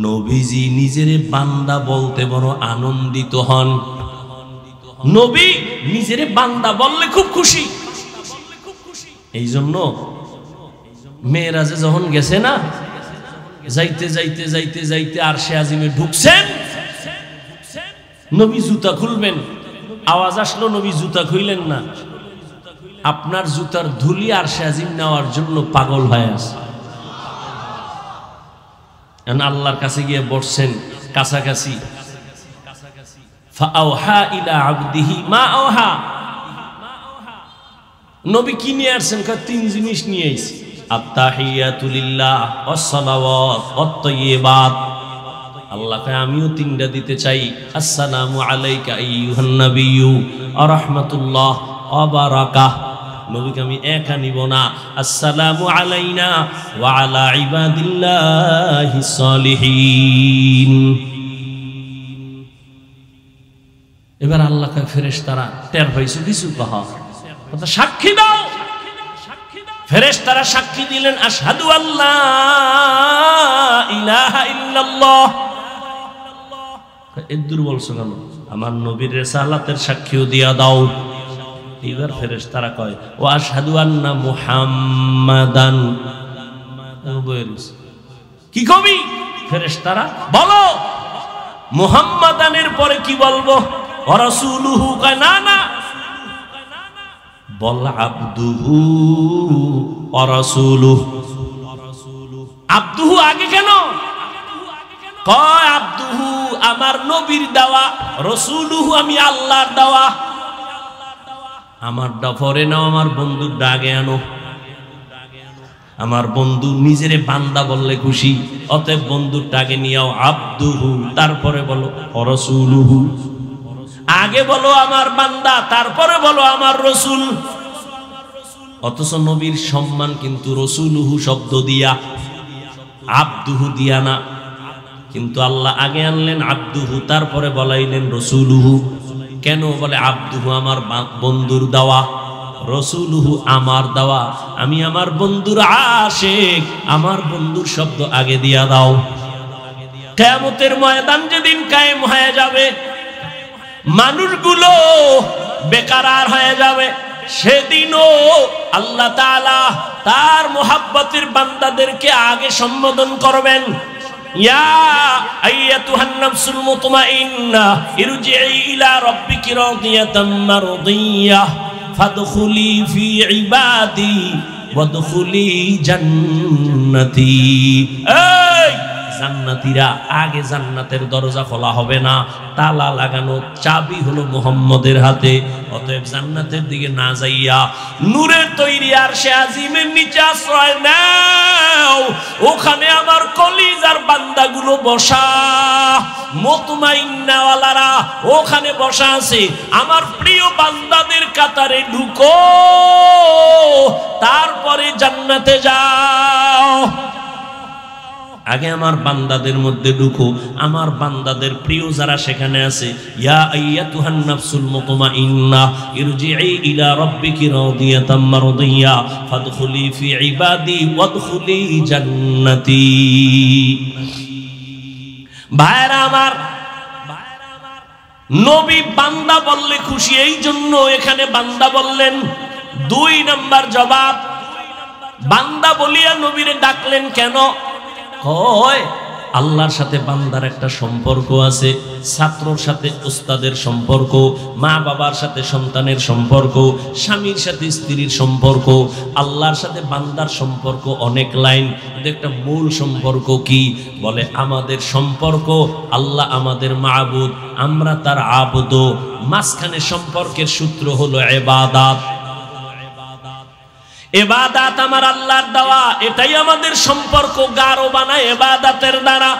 নবীজি নিজেরে বান্দা বলতে বড় আনন্দিত হন। নবী নিজেরে বান্দা বললে খুব খুশি। এই জন্য মেরাজে যখন গেছে না, যাইতে যাইতে যাইতে যাইতে আরশে আজিমে ঢুকছেন, নবী জুতা খুলবেন, আওয়াজ আসলো নবী জুতা খুইলেন না। আপনার জুতার ধুলি আরশে আজিম নেওয়ার জন্য পাগল হয়ে আছে। আল্লাহর কাছে গিয়ে বসছেন কাছাকাছি। ফাআওহা ইলা আবদিহি মা আওহা। নবী কি নিয়ে আসছেন? তিন জিনিস নিয়ে আইছি, আত-তাহিয়াতু লিল্লাহ ওয়াস-সালাওয়াত ওয়াত-তাইয়্যিবাত। আল্লাহকে আমিও তিনটা দিতে চাই। আসসালামু আলাইকা আইয়ুহান নাবিয়্যু ওয়া রাহমাতুল্লাহ ওয়া বারাকাতুহু। নবীকে আমি একা নিব না। আসসালামু আলাইনা ওয়া আলা ইবাদিল্লাহিস সালিহিন। এবার আল্লাহ কয় ফেরেশতারা, টের পাইছো কিছু কহ, কথা সাক্ষী দাও। ফেরেশতারা সাক্ষী দিলেন, আশহাদু আল্লা ইলাহা ইল্লাল্লাহ। এর দুর্বল কেন? আমার নবীর রিসালাতের সাক্ষীও দিয়া দাও। এবার ফেরেশতারা কয় ওয়া আশহাদু আন্না মুহাম্মাদান। কি কবি? ফেরেশতারা বলো মুহাম্মাদানের পরে কি বলবো? ওয়া রাসূলুহু। কয় না না, বল আবদুহু ওয়া রাসূলুহু। আবদুহু আগে কেন? কয় আবদুহু আমার নবীর দেওয়া, রাসূলুহু আমি আল্লাহর দেওয়া। আমারটা পরে নাও, আমার বন্ধুর ডাকে আনো। আমার বন্ধু নিজেরে বান্দা বললে খুশি, অতএব বন্ধুর ডাকে নিয়াও আবদুহু, তারপরে বলো রাসূলুহু। আগে বলো আমার বান্দা, তারপরে বলো আমার রসুল। অথচ নবীর সম্মান কিন্তু রাসূলুহু শব্দ দিয়া, আবদুহু দিয়া না। কিন্তু আল্লাহ আগে আনলেন আবদুহু, তারপরে বলাইলেন রাসূলুহু। কেন? বলে আবদুহু আমার বন্ধুর দেওয়া, রাসূলুহু আমার দেওয়া। আমি আমার বন্ধুর আশিক, আমার বন্ধুর শব্দ আগে দিয়া দাও। কিয়ামতের ময়দান যেদিন কায়েম হয়ে যাবে, মানুষগুলো বেকারার হয়ে যাবে, সেদিনও আল্লাহ তাআলা তার মুহাব্বতের বান্দাদেরকে আগে সম্বোধন করবেন। ইয়া আইয়াতুহান নাফসুল মুতমাইন্না ইরজিই ইলা রাব্বিকি রাদিয়াতাম মারদিয়াহ ফাদখুলি ফি ইবাদি ওয়াদখুলি জান্নাতি। এই জান্নাতীরা, আগে জান্নাতের দরজা খোলা হবে না, তালা লাগানো, চাবি হলো মুহাম্মদের হাতে। অতএব জান্নাতের দিকে না যাইয়া নূরের তৈরি আরশে আজিমের নিচে আশ্রয় নাও। ওখানে আমার কলিজার বান্দাগুলো বসা, মুতমাইন্নাওয়ালারা ওখানে বসা আছে। আমার প্রিয় বান্দাদের কাতারে ঢুকো, তারপরে জান্নাতে যাও। আগে আমার বান্দাদের মধ্যে ঢুকো, আমার বান্দাদের প্রিয় যারা সেখানে আছে। ইয়া আইয়াতুহান নাফসুল মুতমাইন্না ইরজিই ইলা রাব্বিকি রাদিয়াতাম মারদিয়া ফাদখুলি ফি ইবাদি ওয়াদখুলি জান্নাতি। ভাইরা আমার, নবী বান্দা বললে খুশি, এই জন্য এখানে বান্দা বললেন। 2 নাম্বার জবাব, বান্দা বলিয়া নবীরে ডাকলেন কেন? কয় আল্লাহর সাথে বান্দার একটা সম্পর্ক আছে, ছাত্রর সাথে উস্তাদের সম্পর্ক, মা বাবার সাথে সন্তানের সম্পর্ক, স্বামীর সাথে স্ত্রীর সম্পর্ক, আল্লাহর সাথে বান্দার সম্পর্ক অনেক লাইন, কিন্তু একটা মূল সম্পর্ক কি? বলে আমাদের সম্পর্ক আল্লাহ আমাদের মাবুদ, আমরা তার আবুদ, মাঝখানে সম্পর্কের সূত্র হলো ইবাদত। ইবাদত আমার আল্লাহর দেওয়া, এটাই আমাদের সম্পর্ক গাঢ় বানায় ইবাদতের দ্বারা।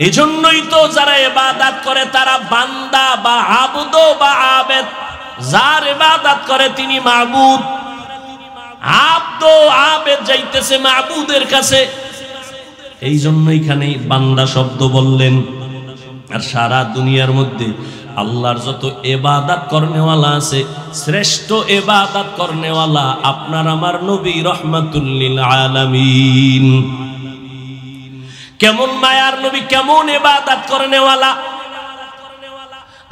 এজন্যই তো যারা ইবাদত করে তারা বান্দা বা আবুদ বা আবেদ। যার ইবাদত করে তিনি মাবুদ, আবদ আবেদ যাইতেছে মাবুদের কাছে। এই জন্য এখানে বান্দা শব্দ বললেন। আর সারা দুনিয়ার মধ্যে আল্লাহর যত ইবাদত করনেওয়ালা আছে, শ্রেষ্ঠ ইবাদত করনেওয়ালা আপনার আমার নবী রহমাতুল লিল আলামিন। কেমন মায়ার নবী, কেমন ইবাদত করনেওয়ালা।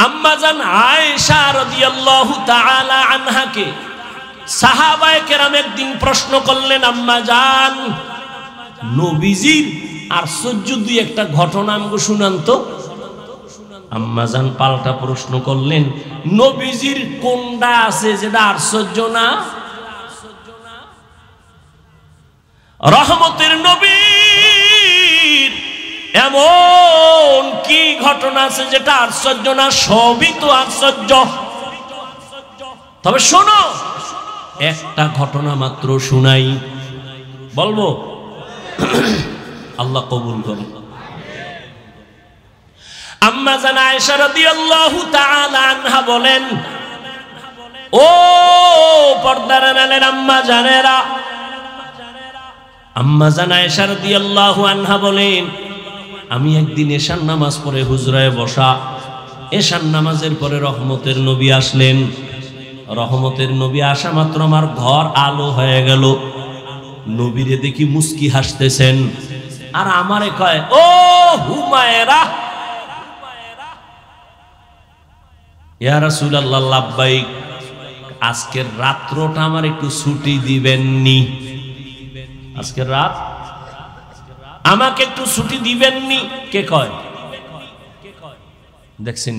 আম্মা জান আয়েশা রাদিয়াল্লাহু তাআলা আনহাকে সাহাবায়ে কেরাম একদিন প্রশ্ন করলেন, আম্মা জান নবীজির আশ্চর্য দুই একটা ঘটনা আমাকে শুনান তো। আম্মাজান পাল্টা প্রশ্ন করলেন, নবীজির কোনটা আছে যেটা আশ্চর্য না? রহমতের নবীর এমন কি ঘটনা আছে যেটা আশ্চর্য না? সবই তো আশ্চর্য। তবে শোনো, একটা ঘটনা মাত্র শুনাই, বলবো? আল্লাহ কবুল করুন। আম্মা জান আয়েশা রাদিয়াল্লাহু তাআলা আনহা বলেন, ও পর্দার আড়ালের আম্মা জানেরা, আম্মা জান আয়েশা রাদিয়াল্লাহু আনহা বলেন, আমি একদিন এশার নামাজ পড়ে হুজরায় বসা, এশার নামাজের পরে রহমতের নবী আসলেন। রহমতের নবী আসা মাত্র আমার ঘর আলো হয়ে গেল। নবীরে দেখি মুস্কি হাসতেছেন, আর আমারে কয়, ও হুমায়রা। ইয়া রাসূলুল্লাহ লাব্বাইক, আজকের রাত্রটা আমার একটু ছুটি দিবেননি? আজকের রাত আমাকে একটু ছুটি দিবেননি? কে কয়? দেখছেন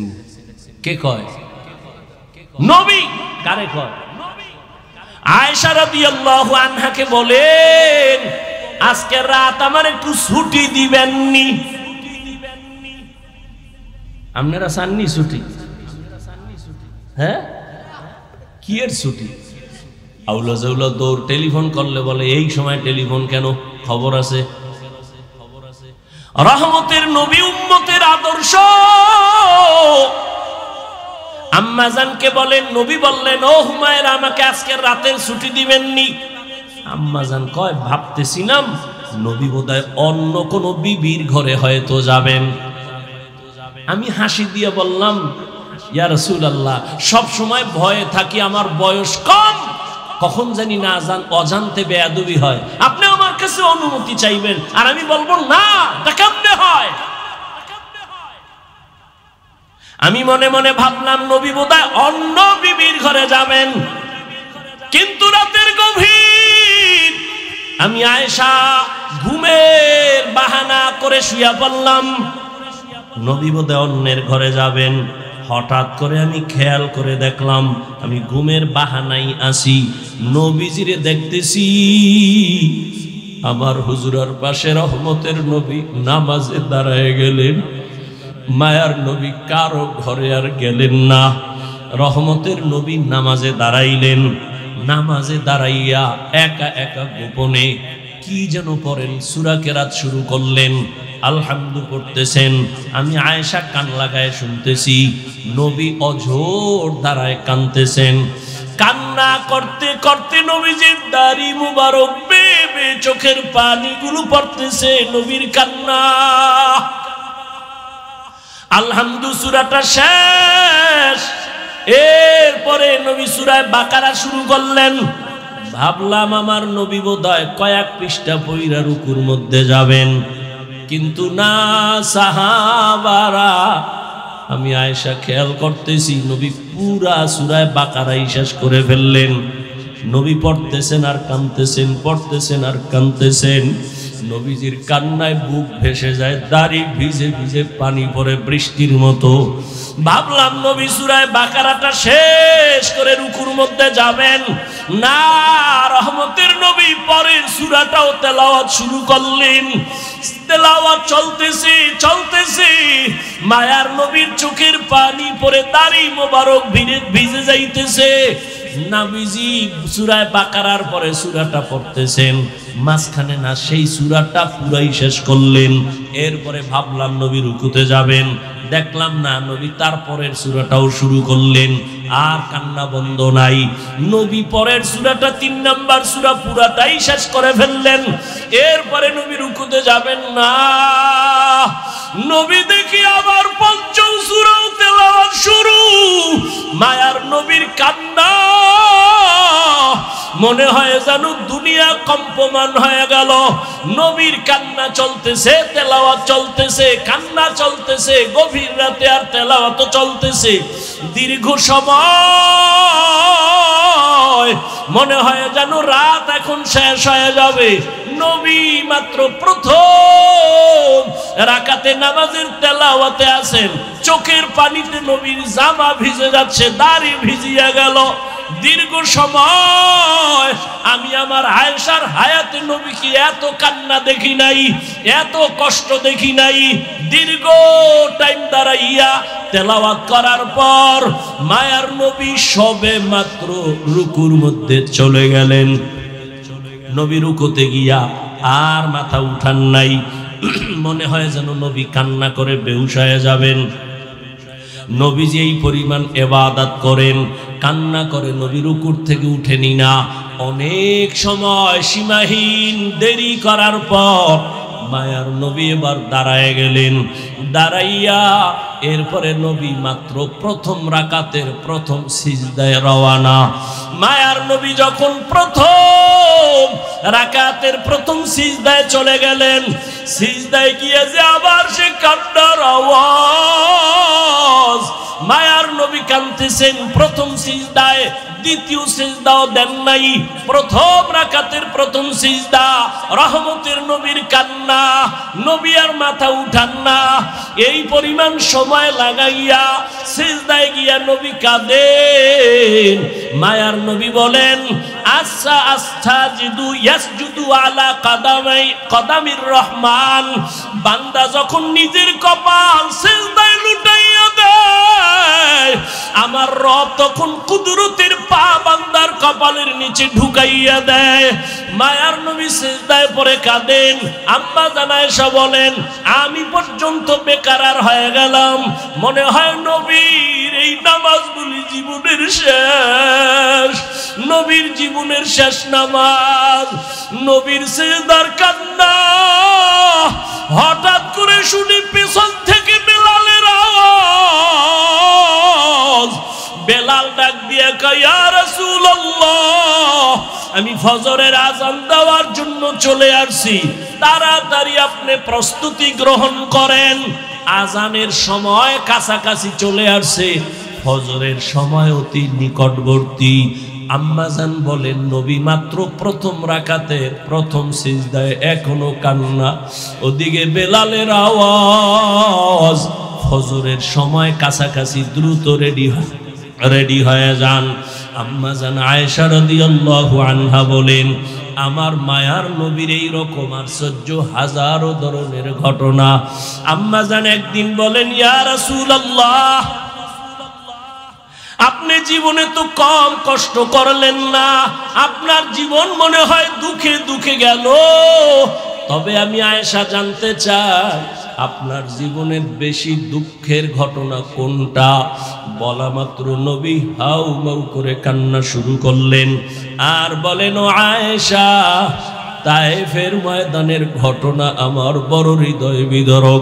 কে কয়? নবী। কারে কয়? আয়েশা রাদিয়াল্লাহু আনহাকে বলেন, আজকের রাত আমার একটু ছুটি দিবেননি? আপনারা চাননি ছুটি? হ্যাঁ, কি এর ছুটি? আউলা জাউলা দৌড় টেলিফোন করলে বলে এই সময় টেলিফোন কেন, খবর আছে। রহমতের নবী উম্মতের আদর্শ। আম্মাজানকে বলেন, নবী বললেন, ও হুমায়রা আমাকে আজকের রাতের ছুটি দিবেননি? আম্মাজান কয়, ভাবতেছিলাম নবী বোধহয় অন্য কোন বিবির ঘরে হয়তো যাবেন। আমি হাসি দিয়ে বললাম, ইয়া রাসূলুল্লাহ, সব সময় ভয়ে থাকি, আমার বয়স কম, কখন জানি না অজান্তে বেয়াদবি হয়, আপনি আমার কাছে অনুমতি চাইবেন আর আমি বলবো না, তা কেমনে হয়? আমি মনে মনে ভাবলাম নবী বোধহয় অন্য বিবির ঘরে যাবেন। কিন্তু রাতের গভীর, আমি আয়েশা ঘুমের বাহানা করে শুয়ে পড়লাম, নবী বোধহয় অন্যের ঘরে যাবেন। হঠাৎ করে আমি খেয়াল করে দেখলাম, আমি ঘুমের বাহানাই আসি, নবীজিরে দেখতেছি আমার হুজুরার পাশে রহমতের নবী নামাজে দাঁড়ায় গেলেন। মায়ার নবী কারো ঘরে আর গেলেন না, রহমতের নবী নামাজে দাঁড়াইলেন। নামাজে দাঁড়াইয়া একা একা গোপনে কি যেন পড়েন, সূরা কেরাত শুরু করলেন, আলহামদু পড়তেছেন। আমি আয়েশা কান লাগায় শুনতেছি, নবী অঝোর দাঁড়ায় কাঁদতেছেন। কান্না করতে করতে নবীজির দাড়ি মুবারক বেয়ে বেয়ে চোখের পানিগুলো পড়তেছে, নবীর কান্না। আলহামদু সূরাটা শেষ, এরপরে নবী সূরা বাকারা শুরু করলেন। ভাবলাম আমার নবী বোধহয় কয়েক পৃষ্ঠা পইরা রুকুর মধ্যে যাবেন, কিন্তু না, সাহাবারা আমি আয়েশা খেয়াল করতেছি নবী পুরা সূরা বাকারাই শেষ করে ফেললেন। নবী পড়তেছেন আর কাঁদতেছেন, পড়তেছেন আর কাঁদতেছেন। নবীজির কান্নায় বুক ভেসে যায়, দাড়ি ভিজে ভিজে পানি পড়ে বৃষ্টির মতো। ভাবলাম নবী সূরা বাকারাটা শেষ করে রুকুর মধ্যে যাবেন না, রহমতের নবী পরের সূরাটাও তেলাওয়াত শুরু করলেন। তেলাওয়াত চলতেছে চলতেছে, মায়ার নবীর চোখের পানি পড়ে দাড়ি মোবারক ভিজে যাইতেছে। নবীজি সূরা বাকারার পরে সূরাটা পড়তেছেন, মাঝখানে না সেই সূরাটা পুরাই শেষ করলেন। এরপরে ভাবলাম নবী রুকুতে যাবেন, দেখলাম না, নবী তারপরের সূরাটাও শুরু করলেন। আর কান্না বন্ধ নাই। নবী পরের সূরাটা 3 নাম্বার সূরা পুরাটাই শেষ করে ফেললেন। এরপরে নবী রুকুতে যাবেন না, নবী দেখি আবার পঞ্চম সূরাও তেলাওয়াত শুরু। মায়ার নবীর কান্না মনে হয় যেন দুনিয়া কম্পমান হয়ে গেল। নবীর কান্না চলতেছে, তেলাওয়াত চলতেছে, কান্না চলতেছে, গভীর রাতে আর তেলাওয়াত চলতেছে দীর্ঘ সময়। মনে হয় যেন রাত এখন শেষ হয়ে যাবে। নবী মাত্র প্রথম রাকাতে নামাজের তেলাওয়াতে আছেন, চোখের পানিতে নবীর জামা ভিজে যাচ্ছে, দাড়ি ভিজিয়া গেল। দীর্ঘ সময় আমি আমার আয়েশার হায়াতে নবীকে এত কান্না দেখি নাই, এত কষ্ট দেখি নাই। দীর্ঘ টাইম দাঁড়াইয়া তেলাওয়াত করার পর মায়ার নবী সবে মাত্র রুকুর মধ্যে চলে গেলেন। নবী রুকুতে গিয়া আর মাথা উঠান নাই। মনে হয় যেন নবী কান্না করে বেহুশ হয়ে যাবেন। নবীজি এই পরিমাণ ইবাদত করেন, কান্না করে নবী রুকুর থেকে উঠেনি না। অনেক সময় সীমাহীন দেরি করার পর মায়ার নবী এবার দাঁড়ায় গেলেন। দাঁড়াইয়া এরপরে নবী মাত্র প্রথম রাকাতের প্রথম সিজদায় রওয়ানা। মায়ার নবী যখন প্রথম রাকাতের প্রথম সিজদায় চলে গেলেন, সিজদায় গিয়ে যে আবার সে কান্নার আওয়াজ। মায়ার নবী কাঁদতেছেন প্রথম সিজদায়, দ্বিতীয় সিজদাও দেন নাই। প্রথম রাকাতের প্রথম সিজদা, রহমতের নবীর কান্না, নবী আর মাথা উঠান না। এই পরিমাণ সময় লাগাইয়া সিজদায় গিয়া নবী কাঁদেন। মায়ার নবী বলেন, আচ্ছা আস্তাজিদু ইয়াসজুদু আলা কদামির রহমান। বান্দা যখন নিজের কপাল সিজদায় লুটাইয়া দেয়, আমার রব তখন কুদরতের পা বান্দার কপালের নিচে ঢুকাইয়া দেয়। মায়ার নবী সিজদায় পড়ে কাঁদেন। আম্মা জান আয়েশা বলেন, আমি পর্যন্ত বেকারার হয়ে গেলাম। মনে হয় নবীর এই নামাজগুলি জীবনের শেষ, নবীর জীবনের শেষ নামাজ। নবীর সিজদার কান্না হঠাৎ করে শুনি পেছন থেকে বেলালের আওয়াজ। বেলাল ডাক দিয়ে কয়, ইয়া রাসূলুল্লাহ, আমি ফজরের আযান দেওয়ার জন্য চলে আসছি, তাড়াতাড়ি আপনি প্রস্তুতি গ্রহণ করেন। আযানের সময় কাছাকাছি চলে আসছে, ফজরের সময় অতি নিকটবর্তী। আম্মাজান বলেন, নবী মাত্র প্রথম রাকাতের প্রথম সিজদায় এখনো কান্না, ওদিকে বেলালের আওয়াজ। ফজরের সময় কাছাকাছি, দ্রুত রেডি হয়ে যান। আম্মাজান আয়েশা রাদিয়াল্লাহু আনহা বলেন, আমার মায়ার নবীর এই রকম আশ্চর্য হাজারো ধরনের ঘটনা। আম্মাজান একদিন বলেন, ইয়া রাসূলুল্লাহ, আপনি জীবনে তো কম কষ্ট করলেন না, আপনার জীবন মনে হয় দুঃখে দুঃখে গেল। তবে আমি আয়েশা জানতে চাই, আপনার জীবনের বেশি দুঃখের ঘটনা কোনটা? বলা মাত্র নবী হাউ মাউ করে কান্না শুরু করলেন আর বলেন, ও আয়েশা, তায়েফের ময়দানের ঘটনা আমার বড় হৃদয় বিদারক,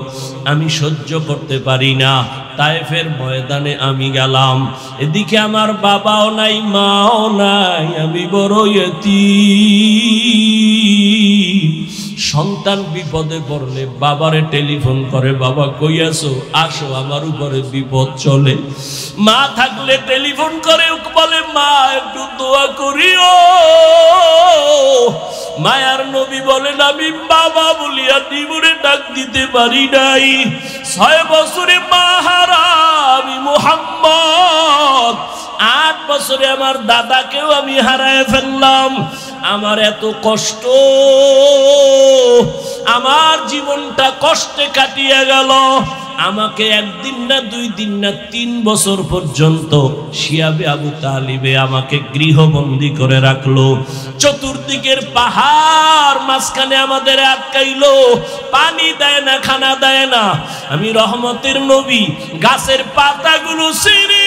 আমি সহ্য করতে পারি না। তায়েফের ময়দানে আমি গেলাম, এদিকে আমার বাবাও নাই, মাও নাই, আমি বড় ইয়তীম। সন্তান বিপদে পড়লে বাবারে টেলিফোন করে, বাবা কই আছো, আসো আমার উপরে বিপদ চলে। মা থাকলে টেলিফোন করে বলে, মা একটু দোয়া করিও। মায়ার নবী বলেন, আমি বাবা বলিয়া জীবনে ডাক দিতে পারি নাই। 6 বছরে মা হারা আমি মুহাম্মদ, 8 বছরে আমার দাদাকেও আমি হারায় ফেললাম। আমার এত কষ্ট, আমার জীবনটা কষ্টে কাটিয়ে গেল। আমাকে 1 দিন না 2 দিন না 3 বছর পর্যন্ত শিয়াবে আবু তালিবে আমাকে গৃহবন্দী করে রাখলো। চতুর্দিকের পাহাড় মাঝখানে আমাদের আটকাইলো, পানি দেয় না, খানা দেয় না। আমি রহমতের নবী গাছের পাতাগুলো ছিঁড়ে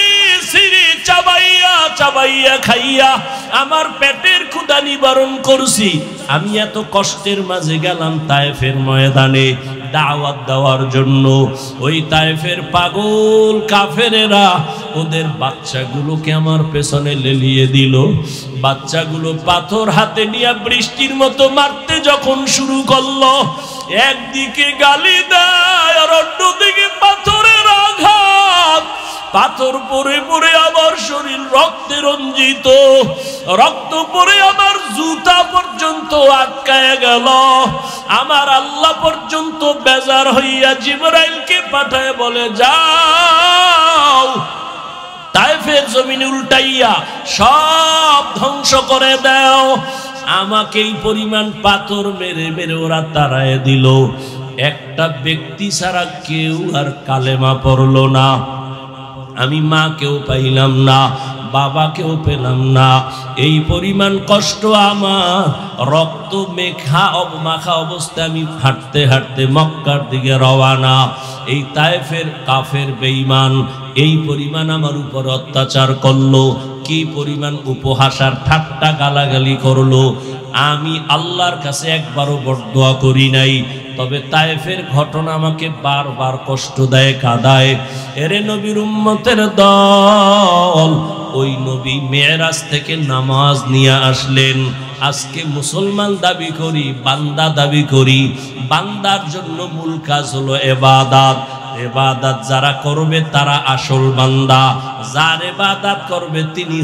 ছিঁড়ে চাবাইয়া চাবাইয়া খাইয়া আমার পেটের ক্ষুধা নিবারণ করছি। আমি এত কষ্টের মাঝে গেলাম তায়েফের ময়দানে দাওয়াত দেওয়ার জন্য। ওই তায়েফের পাগল কাফেরেরা ওদের বাচ্চাগুলোকে আমার পেছনে লেলিয়ে দিল। বাচ্চাগুলো পাথর হাতে নিয়ে বৃষ্টির মতো মারতে যখন শুরু করলো, একদিকে গালি দেয় আর অন্যদিকে পাথরের আঘাত। পাথর পরে পরে আমার শরীর রক্তে রঞ্জিত, রক্ত পরে আমার জুতা পর্যন্ত আটকায় গেল। আমার আল্লাহ পর্যন্ত বেজার হইয়া জিবরাইলকে পাঠায় বলে, যাও তায়েফের জমিন উল্টাইয়া সব ধ্বংস করে দাও। আমাকে এই পরিমাণ পাথর মেরে মেরে ওরা তাড়ায় দিল। একটা ব্যক্তি ছাড়া কেউ আর কালেমা পড়ল না। আমি মাকেও পাইলাম না, বাবাকেও পেলাম না। এই পরিমাণ কষ্ট আমার, রক্ত মাখা অবস্থায় আমি হাঁটতে হাঁটতে মক্কার দিকে রওয়ানা। এই তায়েফের কাফের বেঈমান এই পরিমাণ আমার উপর অত্যাচার করলো, কি পরিমাণ উপহাস আর ঠাট্টা গালাগালি করলো। আমি আল্লাহর কাছে একবারও বরদোয়া করি নাই, তবে তায়েফের ঘটনা আমাকে বারবার কষ্ট দেয়, কাঁদায়। এরে নবীর উম্মতের দল, ওই নবী মেরাজ থেকে নামাজ নিয়ে আসলেন। আজকে মুসলমান দাবি করি, বান্দা দাবি করি। বান্দার জন্য মূল কাজ হলো ইবাদত। ইবাদত যারা করবে তারা আসল বান্দা, যার ইবাদত করবে তিনি